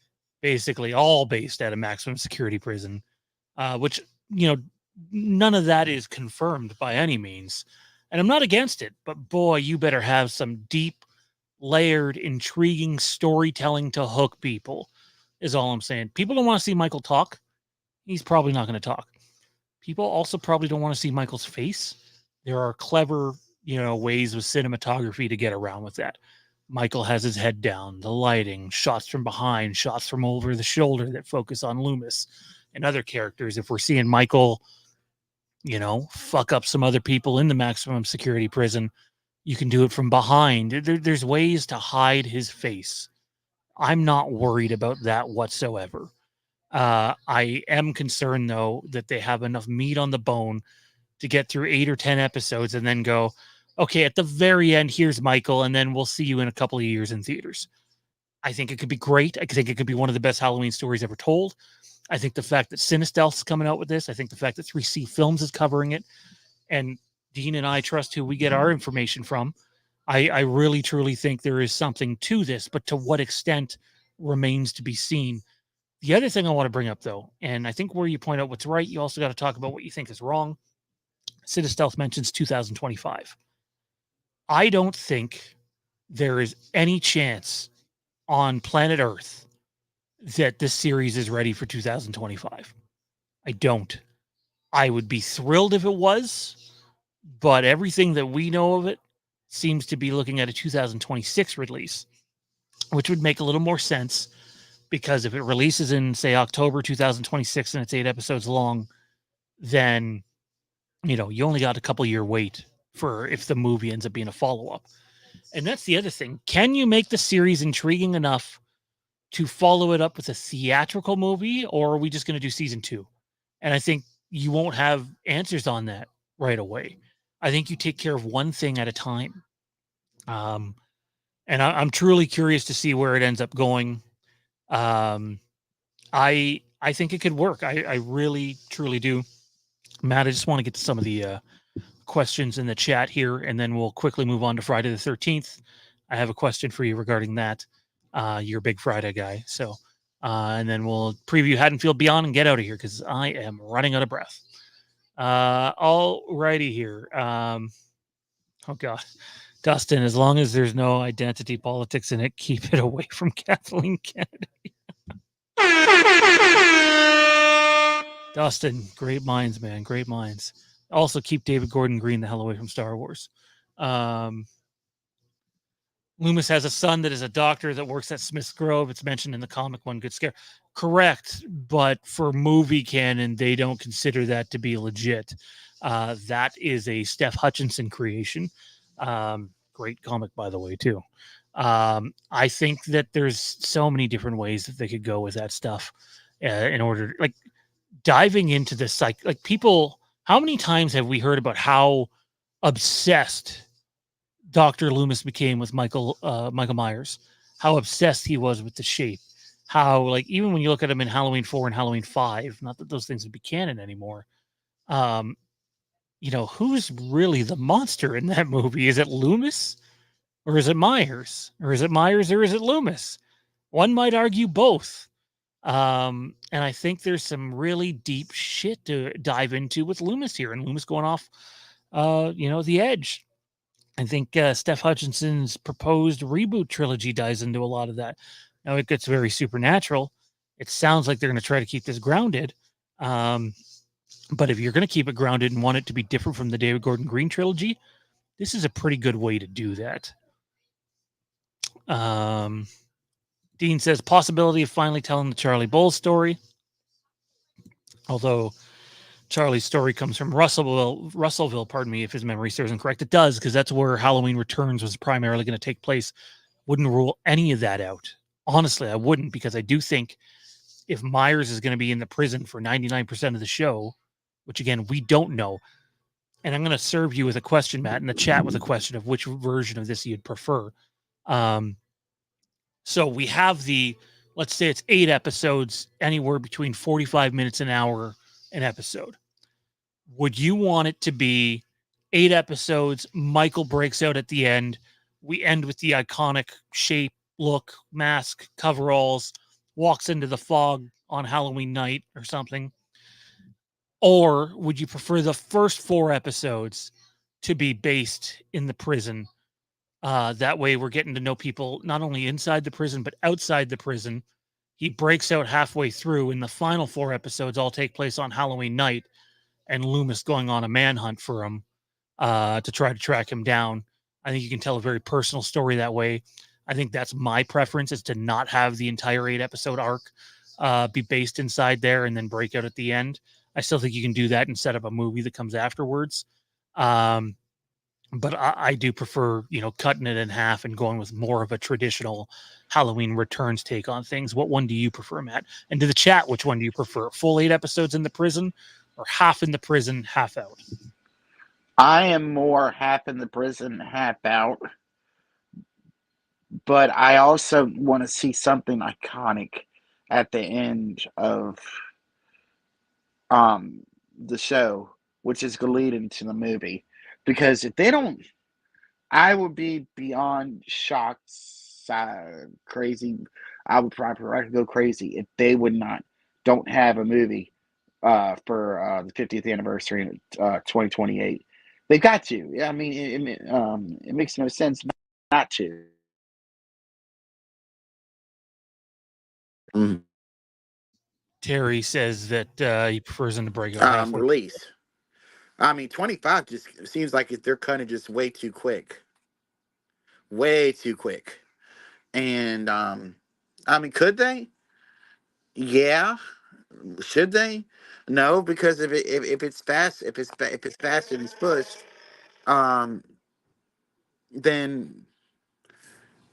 basically all based at a maximum security prison, which, none of that is confirmed by any means. And I'm not against it, but boy, you better have some deep, layered, intriguing storytelling to hook people, is all I'm saying. People don't want to see Michael talk. He's probably not going to talk. People also probably don't want to see Michael's face. There are clever, ways with cinematography to get around with that. Michael has his head down, the lighting, shots from behind, shots from over the shoulder that focus on Loomis and other characters. If we're seeing Michael, fuck up some other people in the maximum security prison, you can do it from behind. There's ways to hide his face. I'm not worried about that whatsoever. I am concerned, though, that they have enough meat on the bone to get through 8 or 10 episodes and then go, okay, at the very end, here's Michael, and then we'll see you in a couple of years in theaters. I think it could be great. I think it could be one of the best Halloween stories ever told. I think the fact that Cinestealth is coming out with this, I think the fact that 3C Films is covering it, and Dean and I trust who we get our information from. I really, truly think there is something to this, but to what extent remains to be seen. The other thing I want to bring up, though, and I think where you point out what's right, you also got to talk about what you think is wrong. Cinestealth mentions 2025. I don't think there is any chance on planet Earth that this series is ready for 2025. I don't. I would be thrilled if it was, but everything that we know of it seems to be looking at a 2026 release, which would make a little more sense, because if it releases in, say, October 2026 and it's 8 episodes long, then, you only got a couple year wait for if the movie ends up being a follow-up. And that's the other thing. Can you make the series intriguing enough to follow it up with a theatrical movie, or are we just going to do season 2? And I think you won't have answers on that right away. I think you take care of one thing at a time. And I'm truly curious to see where it ends up going. I think it could work. I really, truly do. Matt, I just want to get to some of the questions in the chat here, and then we'll quickly move on to Friday the 13th. I have a question for you regarding that. You're a big Friday guy. So, and then we'll preview Haddonfield Beyond and get out of here because I am running out of breath. All righty here. Oh, God. Dustin, as long as there's no identity politics in it, keep it away from Kathleen Kennedy. Dustin, great minds, man, great minds. Also, keep David Gordon Green the hell away from Star Wars. Um, Loomis has a son that is a doctor that works at Smith's Grove. It's mentioned in the comic One Good Scare. Correct, but for movie canon, they don't consider that to be legit. That is a Steph Hutchinson creation. Great comic, by the way, too. I think that there's so many different ways that they could go with that stuff in order, like diving into this, like people. How many times have we heard about how obsessed Dr. Loomis became with Michael Myers, how obsessed he was with the shape, how like even when you look at him in Halloween 4 and Halloween 5, not that those things would be canon anymore. Um, who's really the monster in that movie? Is it Loomis or is it Myers? Or is it Myers or is it Loomis? One might argue both. And I think there's some really deep shit to dive into with Loomis here, and Loomis going off the edge. I think Steph Hutchinson's proposed reboot trilogy dives into a lot of that. Now it gets very supernatural. It sounds like they're going to try to keep this grounded. Um, but if you're going to keep it grounded and want it to be different from the David Gordon Green trilogy, this is a pretty good way to do that. Dean says possibility of finally telling the Charlie Bull story. Although Charlie's story comes from Russellville, pardon me, if his memory serves incorrect. It does, because that's where Halloween Returns was primarily going to take place. Wouldn't rule any of that out. Honestly, I wouldn't, because I do think if Myers is going to be in the prison for 99% of the show, which again, we don't know, and I'm going to serve you with a question, Matt, in the chat with a question of which version of this you'd prefer. So we have let's say it's 8 episodes, anywhere between 45 minutes an hour an episode. Would you want it to be 8 episodes? Michael breaks out at the end. We end with the iconic shape, look, mask, coveralls, walks into the fog on Halloween night or something. Or would you prefer the first 4 episodes to be based in the prison? That way we're getting to know people not only inside the prison, but outside the prison. He breaks out halfway through, and the final 4 episodes all take place on Halloween night, and Loomis going on a manhunt for him to try to track him down. I think you can tell a very personal story that way. I think that's my preference, is to not have the entire 8 episode arc be based inside there and then break out at the end. I still think you can do that and set up a movie that comes afterwards. But I do prefer, cutting it in half and going with more of a traditional Halloween Returns take on things. What one do you prefer, Matt? And to the chat, which one do you prefer? Full 8 episodes in the prison or half in the prison, half out? I am more half in the prison, half out. But I also want to see something iconic at the end of the show, which is going to lead into the movie. Because if they don't, I would be beyond shocked, crazy. I would probably go crazy if they don't have a movie for the 50th anniversary in 2028. They've got to. Yeah, I mean, it makes no sense not to. Terry says that he prefers them to break out halfway. Release. I mean, 25 just seems like they're cutting just way too quick. Way too quick. And, I mean, could they? Yeah. Should they? No, because if it's fast, if it's fast and it's pushed, um, then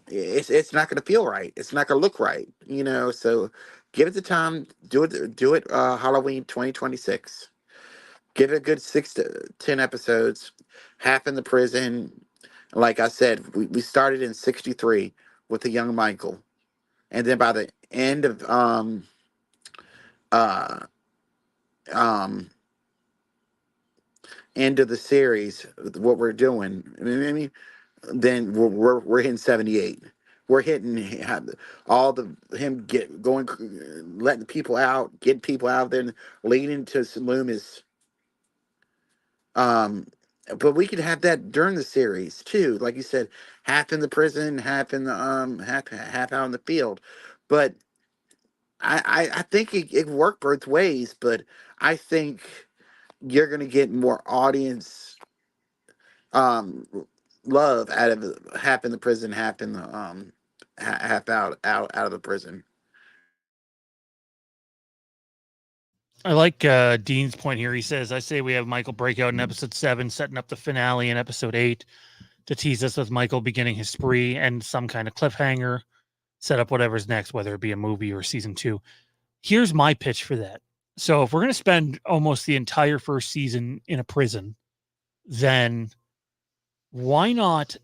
it's not going to feel right. It's not going to look right, So give it the time. Do it. Halloween 2026. Give it a good 6 to 10 episodes. Half in the prison. Like I said, we started in 63 with the young Michael, and then by the end of uh um end of the series, what we're doing, I mean, then we're hitting 78. We're hitting all the him get going, letting people out, getting people out there, and leading to some Loomis. But we could have that during the series too, like you said, half in the prison, half in the half out in the field. But I think it worked both ways, but I think you're gonna get more audience um love out of half in the prison, half in the half out of the prison. I like Dean's point here. He says, I say we have Michael break out in episode 7, setting up the finale in episode 8 to tease us with Michael beginning his spree and some kind of cliffhanger, set up whatever's next, whether it be a movie or season 2. Here's my pitch for that. So if we're going to spend almost the entire first season in a prison, then why not,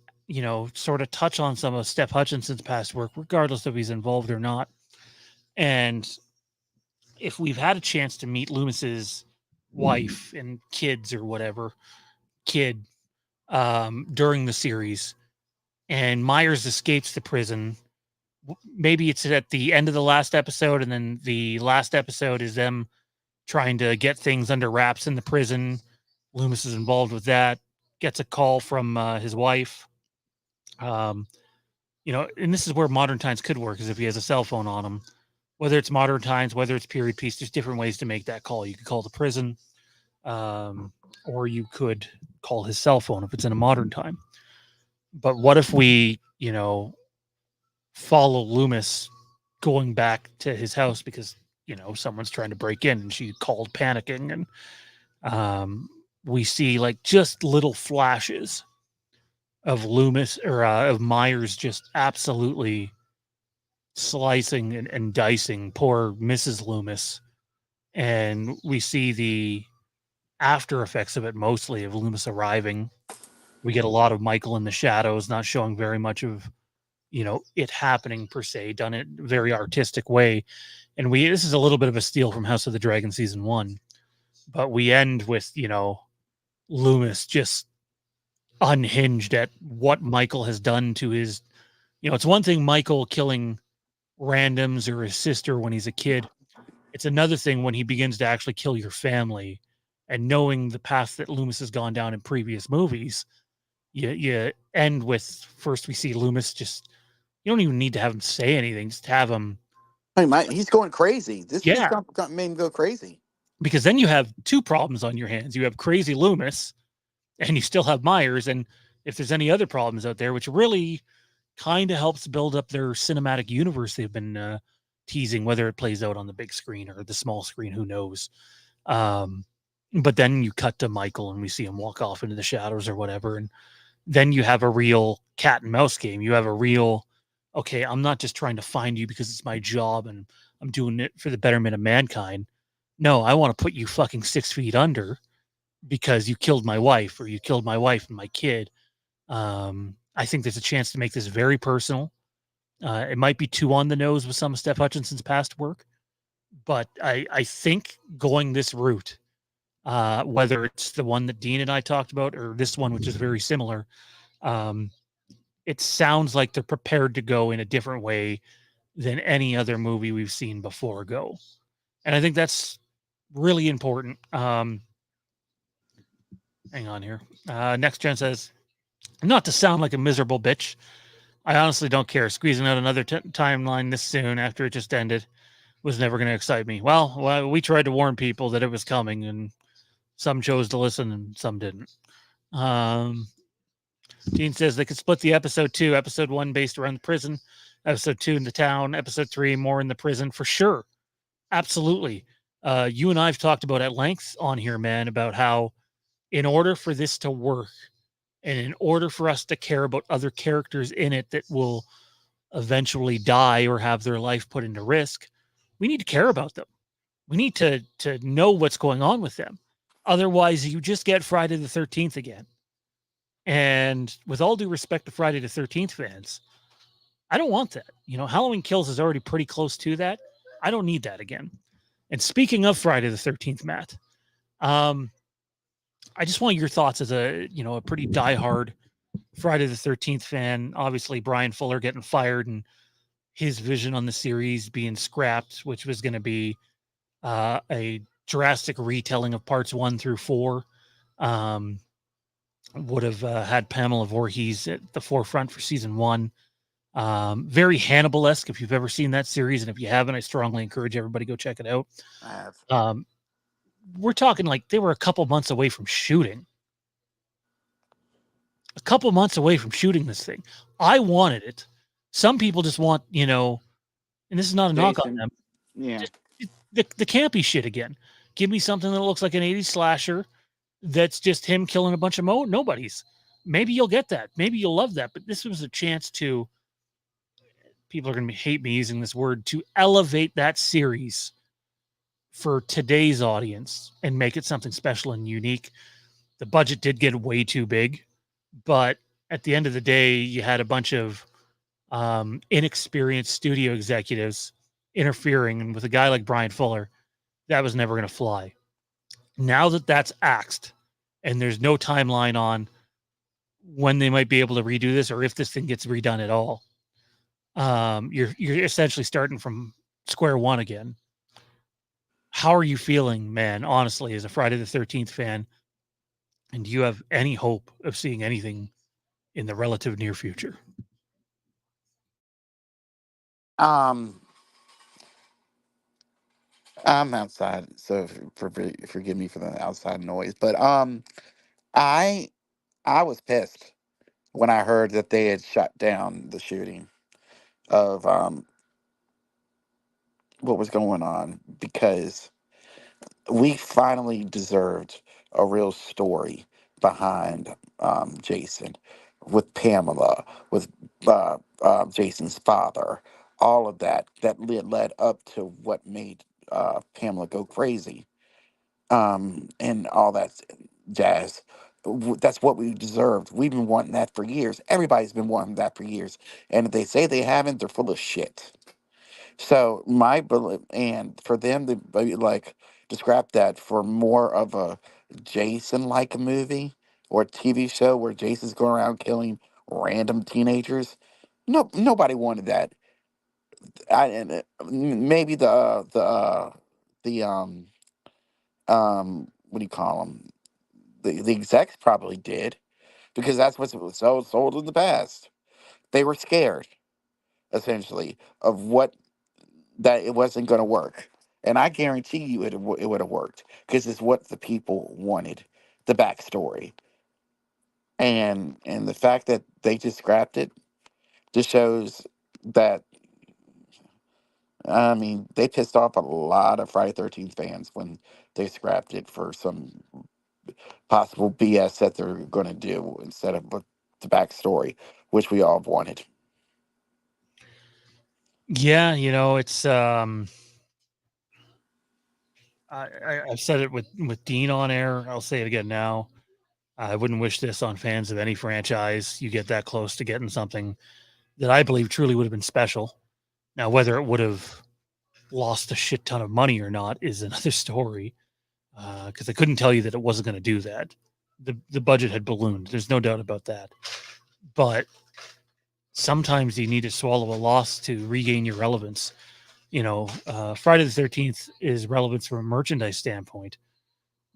sort of touch on some of Steph Hutchinson's past work, regardless if he's involved or not. And if we've had a chance to meet Loomis's wife and kids or whatever kid during the series, and Myers escapes the prison, maybe it's at the end of the last episode, and then the last episode is them trying to get things under wraps in the prison. Loomis is involved with that, gets a call from his wife. And this is where modern times could work, is if he has a cell phone on him. Whether it's modern times, whether it's period piece, there's different ways to make that call. You could call the prison, or you could call his cell phone if it's in a modern time. But what if we, follow Loomis going back to his house because, someone's trying to break in and she called panicking, and we see like just little flashes of Loomis or of Myers just absolutely slicing and dicing poor Mrs. Loomis. And we see the after effects of it, mostly of Loomis arriving. We get a lot of Michael in the shadows, not showing very much of, it happening per se, done it a very artistic way. And this is a little bit of a steal from House of the Dragon season 1, but we end with, Loomis just unhinged at what Michael has done to his, it's one thing Michael killing randoms or his sister when he's a kid. It's another thing when he begins to actually kill your family, and knowing the path that Loomis has gone down in previous movies, you end with, first we see Loomis just, you don't even need to have him say anything, just have him. He's going crazy. This made him go crazy. Because then you have two problems on your hands. You have crazy Loomis, and you still have Myers. And if there's any other problems out there, which really kind of helps build up their cinematic universe they've been teasing, whether it plays out on the big screen or the small screen, who knows. But then you cut to Michael and we see him walk off into the shadows or whatever. And then you have a real cat and mouse game. You have a real, okay, I'm not just trying to find you because it's my job and I'm doing it for the betterment of mankind. No, I want to put you fucking 6 feet under because you killed my wife, or you killed my wife and my kid. I think there's a chance to make this very personal. It might be too on the nose with some of Steph Hutchinson's past work, but I think going this route, whether it's the one that Dean and I talked about or this one, which is very similar, it sounds like they're prepared to go in a different way than any other movie we've seen before go. And I think that's really important. Hang on here. Next Gen says, not to sound like a miserable bitch, I honestly don't care. Squeezing out another timeline this soon after it just ended was never going to excite me. Well, we tried to warn people that it was coming, and some chose to listen and some didn't. Dean says they could split the episode 2. Episode 1 based around the prison. Episode 2 in the town. Episode 3 more in the prison for sure. Absolutely. You and I have talked about at length on here, man, about how in order for this to work, and in order for us to care about other characters in it that will eventually die or have their life put into risk, we need to care about them. We need to know what's going on with them. Otherwise, you just get Friday the 13th again. And with all due respect to Friday the 13th fans, I don't want that. Halloween Kills is already pretty close to that. I don't need that again. And speaking of Friday the 13th, Matt, I just want your thoughts as a pretty diehard Friday the 13th fan. Obviously, Brian Fuller getting fired and his vision on the series being scrapped, which was going to be a drastic retelling of parts 1 through 4. Would have had Pamela Voorhees at the forefront for season 1. Very Hannibal-esque, if you've ever seen that series, and if you haven't, I strongly encourage everybody to go check it out. I have. We're talking like they were a couple months away from shooting. A couple months away from shooting this thing. I wanted it. Some people just want, and this is not a knock on Jason. them, Yeah. just the campy shit again. Give me something that looks like an 80s slasher that's just him killing a bunch of nobodies. Maybe you'll get that. Maybe you'll love that. But this was a chance to, people are going to hate me using this word, to elevate that series for today's audience and make it something special and unique. The budget did get way too big, but at the end of the day, you had a bunch of inexperienced studio executives interfering, and with a guy like Brian Fuller, that was never going to fly. Now that that's axed, and there's no timeline on when they might be able to redo this, or if this thing gets redone at all, you're essentially starting from square one again. How are you feeling, man? Honestly, as a Friday the 13th fan, and do you have any hope of seeing anything in the relative near future? Um, I'm outside, so forgive me for the outside noise. But I I was pissed when I heard that they had shut down the shooting of what was going on, because we finally deserved a real story behind Jason, with Pamela, with Jason's father, all of that led up to what made Pamela go crazy, and all that jazz. That's what we deserved. We've been wanting that for years. Everybody's been wanting that for years. And if they say they haven't, they're full of shit. So my belief, and for them to like to scrap that for more of a Jason like movie or TV show where Jason's going around killing random teenagers, no, nobody wanted that. And maybe the what do you call them? The execs probably did, because that's what's so sold in the past. They were scared, essentially, of what, that it wasn't going to work. And I guarantee you it would have worked, because it's what the people wanted, the backstory. And the fact that they just scrapped it just shows that, I mean, they pissed off a lot of Friday 13th fans when they scrapped it for some possible BS that they're going to do instead of what the backstory, which we all wanted. Yeah, it's I've said it with Dean on air. I'll say it again now. I wouldn't wish this on fans of any franchise. You get that close to getting something that I believe truly would have been special. Now, whether it would have lost a shit ton of money or not is another story. Because I couldn't tell you that it wasn't going to do that. The budget had ballooned. There's no doubt about that. But sometimes you need to swallow a loss to regain your relevance. Friday the 13th is relevance from a merchandise standpoint,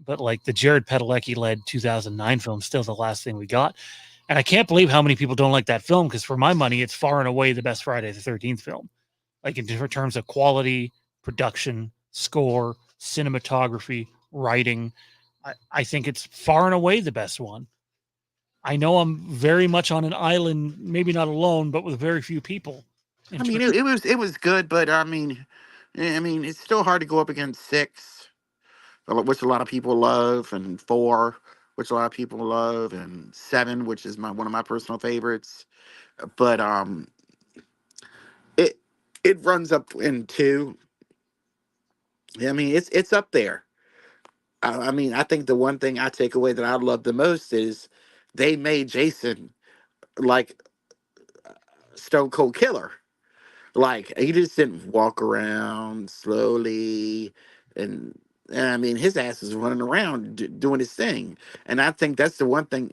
but like the Jared Padalecki led 2009 film, still the last thing we got. And I can't believe how many people don't like that film, because for my money, it's far and away the best Friday the 13th film. Like in different terms of quality, production, score, cinematography, writing. I think it's far and away the best one. I know I'm very much on an island, maybe not alone, but with very few people. I mean, it was good, but I mean, it's still hard to go up against 6, which a lot of people love, and 4, which a lot of people love, and 7, which is one of my personal favorites. But it it runs up in 2. I mean, it's up there. I mean, I think the one thing I take away that I love the most is they made Jason like Stone Cold Killer. Like, he just didn't walk around slowly, and I mean, his ass was running around doing his thing. And I think that's the one thing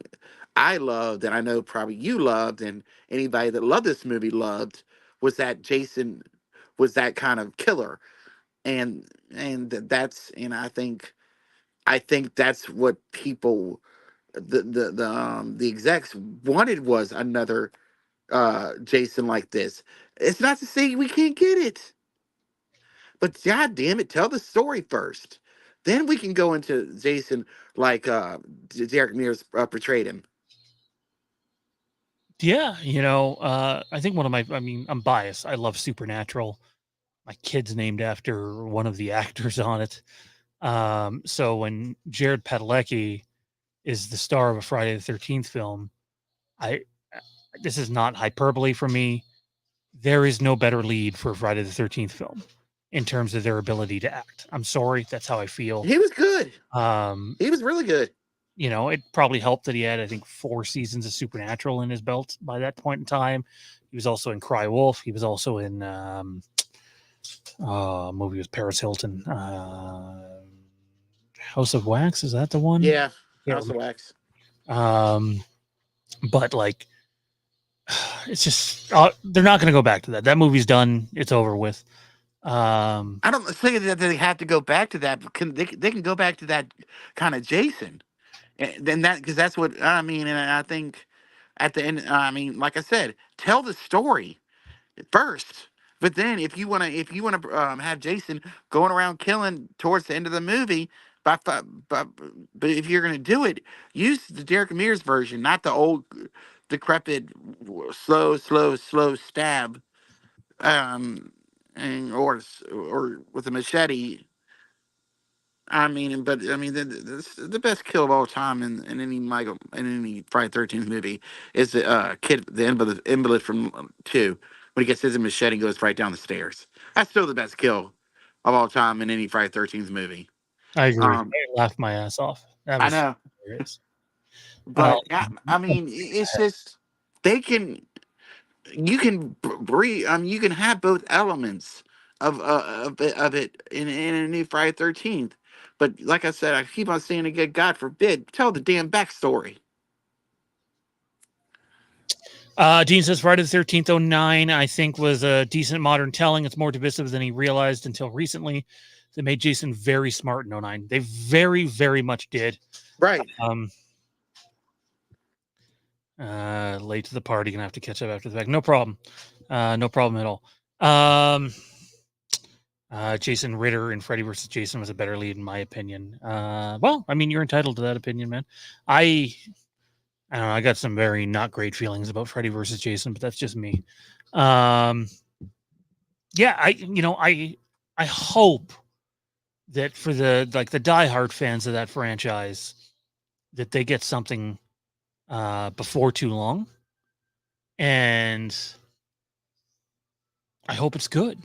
I loved, and I know probably you loved, and anybody that loved this movie loved, was that Jason was that kind of killer. And I think that's what people, the execs wanted, was another Jason like this. It's not to say we can't get it, but god damn it, tell the story first. Then we can go into Jason like Derek Mears portrayed him. Yeah, I think I'm biased. I love Supernatural. My kid's named after one of the actors on it. So when Jared Padalecki is the star of a Friday the 13th film, this is not hyperbole for me. There is no better lead for a Friday the 13th film in terms of their ability to act. I'm sorry, that's how I feel. He was good. Um, He was really good. it probably helped that he had, I think, 4 seasons of Supernatural in his belt by that point in time. He was also in Cry Wolf. He was also in a movie with Paris Hilton. House of Wax, is that the one? Yeah, House of Wax. But like, it's just they're not going to go back to that. That movie's done. It's over with. I don't say that they have to go back to that. But they can go back to that kind of Jason, and then that because that's what I mean. And I think at the end, I mean, like I said, tell the story first. But then if you want to have Jason going around killing towards the end of the movie, but if you're going to do it, use the Derek Mears version, not the old decrepit slow stab, and or with a machete. I mean, but I mean, the best kill of all time in any Friday 13th movie is the kid, the invalid from 2, when he gets his machete and goes right down the stairs. That's still the best kill of all time in any Friday 13th movie. I agree. I laughed my ass off. That was I know, hilarious. but I mean, it's just they can. You can breathe. You can have both elements of it in a new Friday 13th. But like I said, I keep on saying again, God forbid, tell the damn backstory. Dean says Friday the 13th 09, I think, was a decent modern telling. It's more divisive than he realized until recently. They made Jason very smart in 09. They very, very much did. Right. Late to the party, gonna have to catch up after the fact. No problem. No problem at all. Jason Ritter in Freddy vs. Jason was a better lead, in my opinion. Well, I mean, you're entitled to that opinion, man. I don't know. I got some very not great feelings about Freddy vs. Jason, but that's just me. Yeah, I hope that for the diehard fans of that franchise, that they get something before too long, and I hope it's good.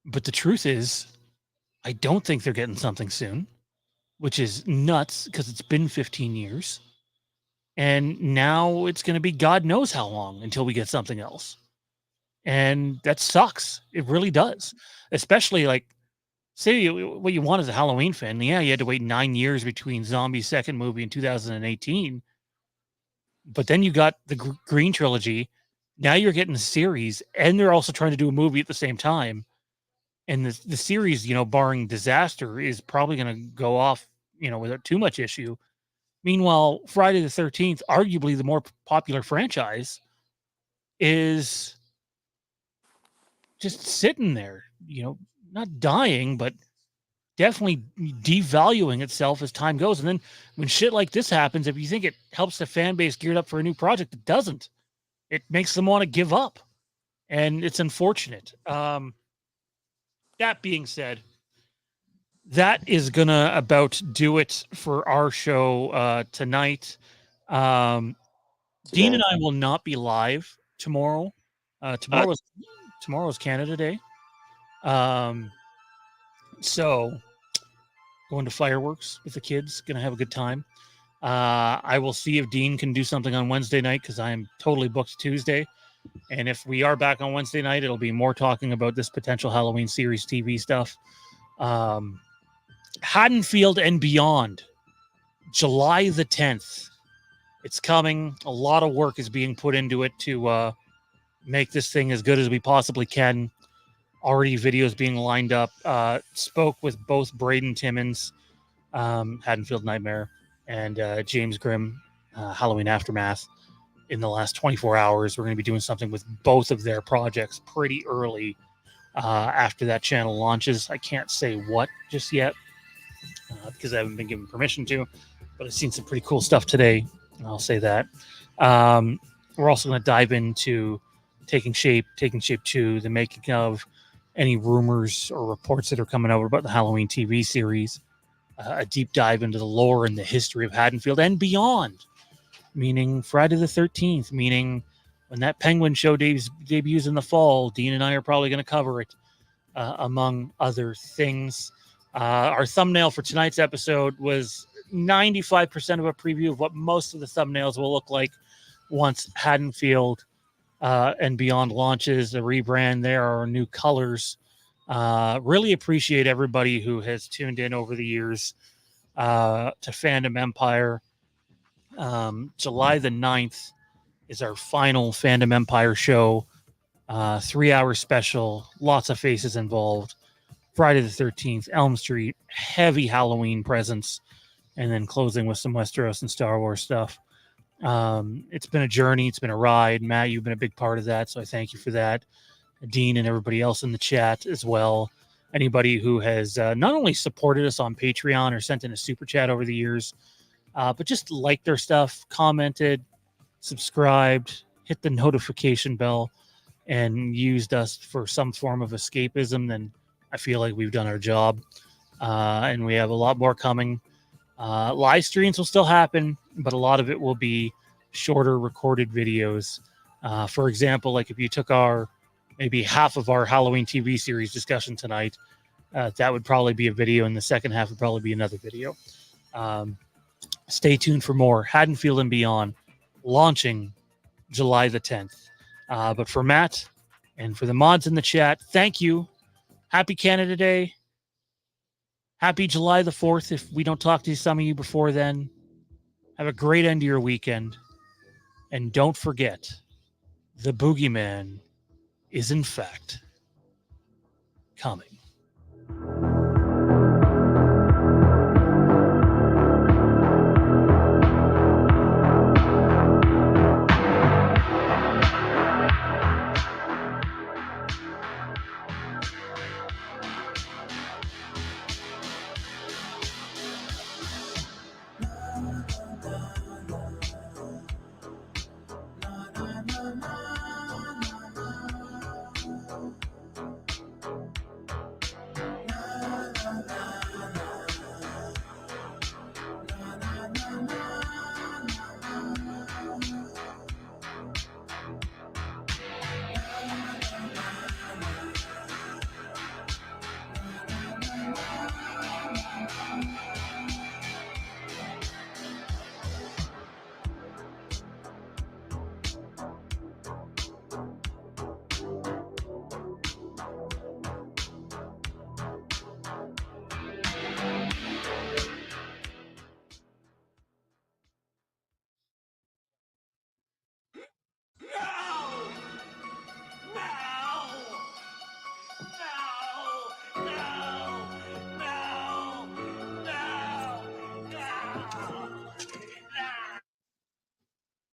But the truth is, I don't think they're getting something soon, which is nuts because it's been 15 years. And now it's going to be God knows how long until we get something else. And that sucks. It really does. Especially like, say what you want as a Halloween fan. Yeah, you had to wait 9 years between Zombie's second movie in 2018. But then you got the Green Trilogy. Now you're getting a series, and they're also trying to do a movie at the same time. And the series, barring disaster, is probably going to go off, without too much issue. Meanwhile, Friday the 13th, arguably the more popular franchise, is just sitting there, not dying, but definitely devaluing itself as time goes. And then when shit like this happens, if you think it helps the fan base geared up for a new project, it doesn't. It makes them want to give up. And it's unfortunate. That being said, that is going to about do it for our show tonight. Dean and I will not be live tomorrow. Tomorrow's Canada Day. So going to fireworks with the kids, gonna have a good time. I will see if Dean can do something on Wednesday night because I am totally booked Tuesday. And if we are back on Wednesday night, it'll be more talking about this potential Halloween series TV stuff. Haddonfield and Beyond, July the 10th. It's coming. A lot of work is being put into it to make this thing as good as we possibly can. Already videos being lined up. Spoke with both Braden Timmons, Haddonfield Nightmare, and James Grimm, Halloween Aftermath. in the last 24 hours. We're going to be doing something with both of their projects pretty early after that channel launches. I can't say what just yet because I haven't been given permission to, but I've seen some pretty cool stuff today, and I'll say that. We're also going to dive into Taking Shape 2, the making of, any rumors or reports that are coming over about the Halloween TV series, a deep dive into the lore and the history of Haddonfield and beyond, meaning Friday the 13th, meaning when that Penguin show debuts in the fall. Dean and I are probably going to cover it, among other things. Our thumbnail for tonight's episode was 95% of a preview of what most of the thumbnails will look like once Haddonfield and Beyond launches. The rebrand, there are new colors. Really appreciate everybody who has tuned in over the years to Fandom Empire. July the 9th is our final Fandom Empire show. 3-hour special, lots of faces involved. Friday the 13th, Elm Street, heavy Halloween presence, and then closing with some Westeros and Star Wars stuff. It's been a journey. It's been a ride. Matt, you've been a big part of that, so I thank you for that. Dean and everybody else in the chat as well. Anybody who has not only supported us on Patreon or sent in a super chat over the years, but just liked our stuff, commented, subscribed, hit the notification bell, and used us for some form of escapism, then I feel like we've done our job. And we have a lot more coming. Live streams will still happen, but a lot of it will be shorter recorded videos. For example, like if you took maybe half of our Halloween TV series discussion tonight, that would probably be a video, and the second half would probably be another video. Stay tuned for more Haddonfield and Beyond, launching July the 10th. But for Matt and for the mods in the chat, thank you. Happy Canada Day. Happy July the 4th if we don't talk to some of you before then. Have a great end of your weekend. And don't forget, the boogeyman is in fact coming.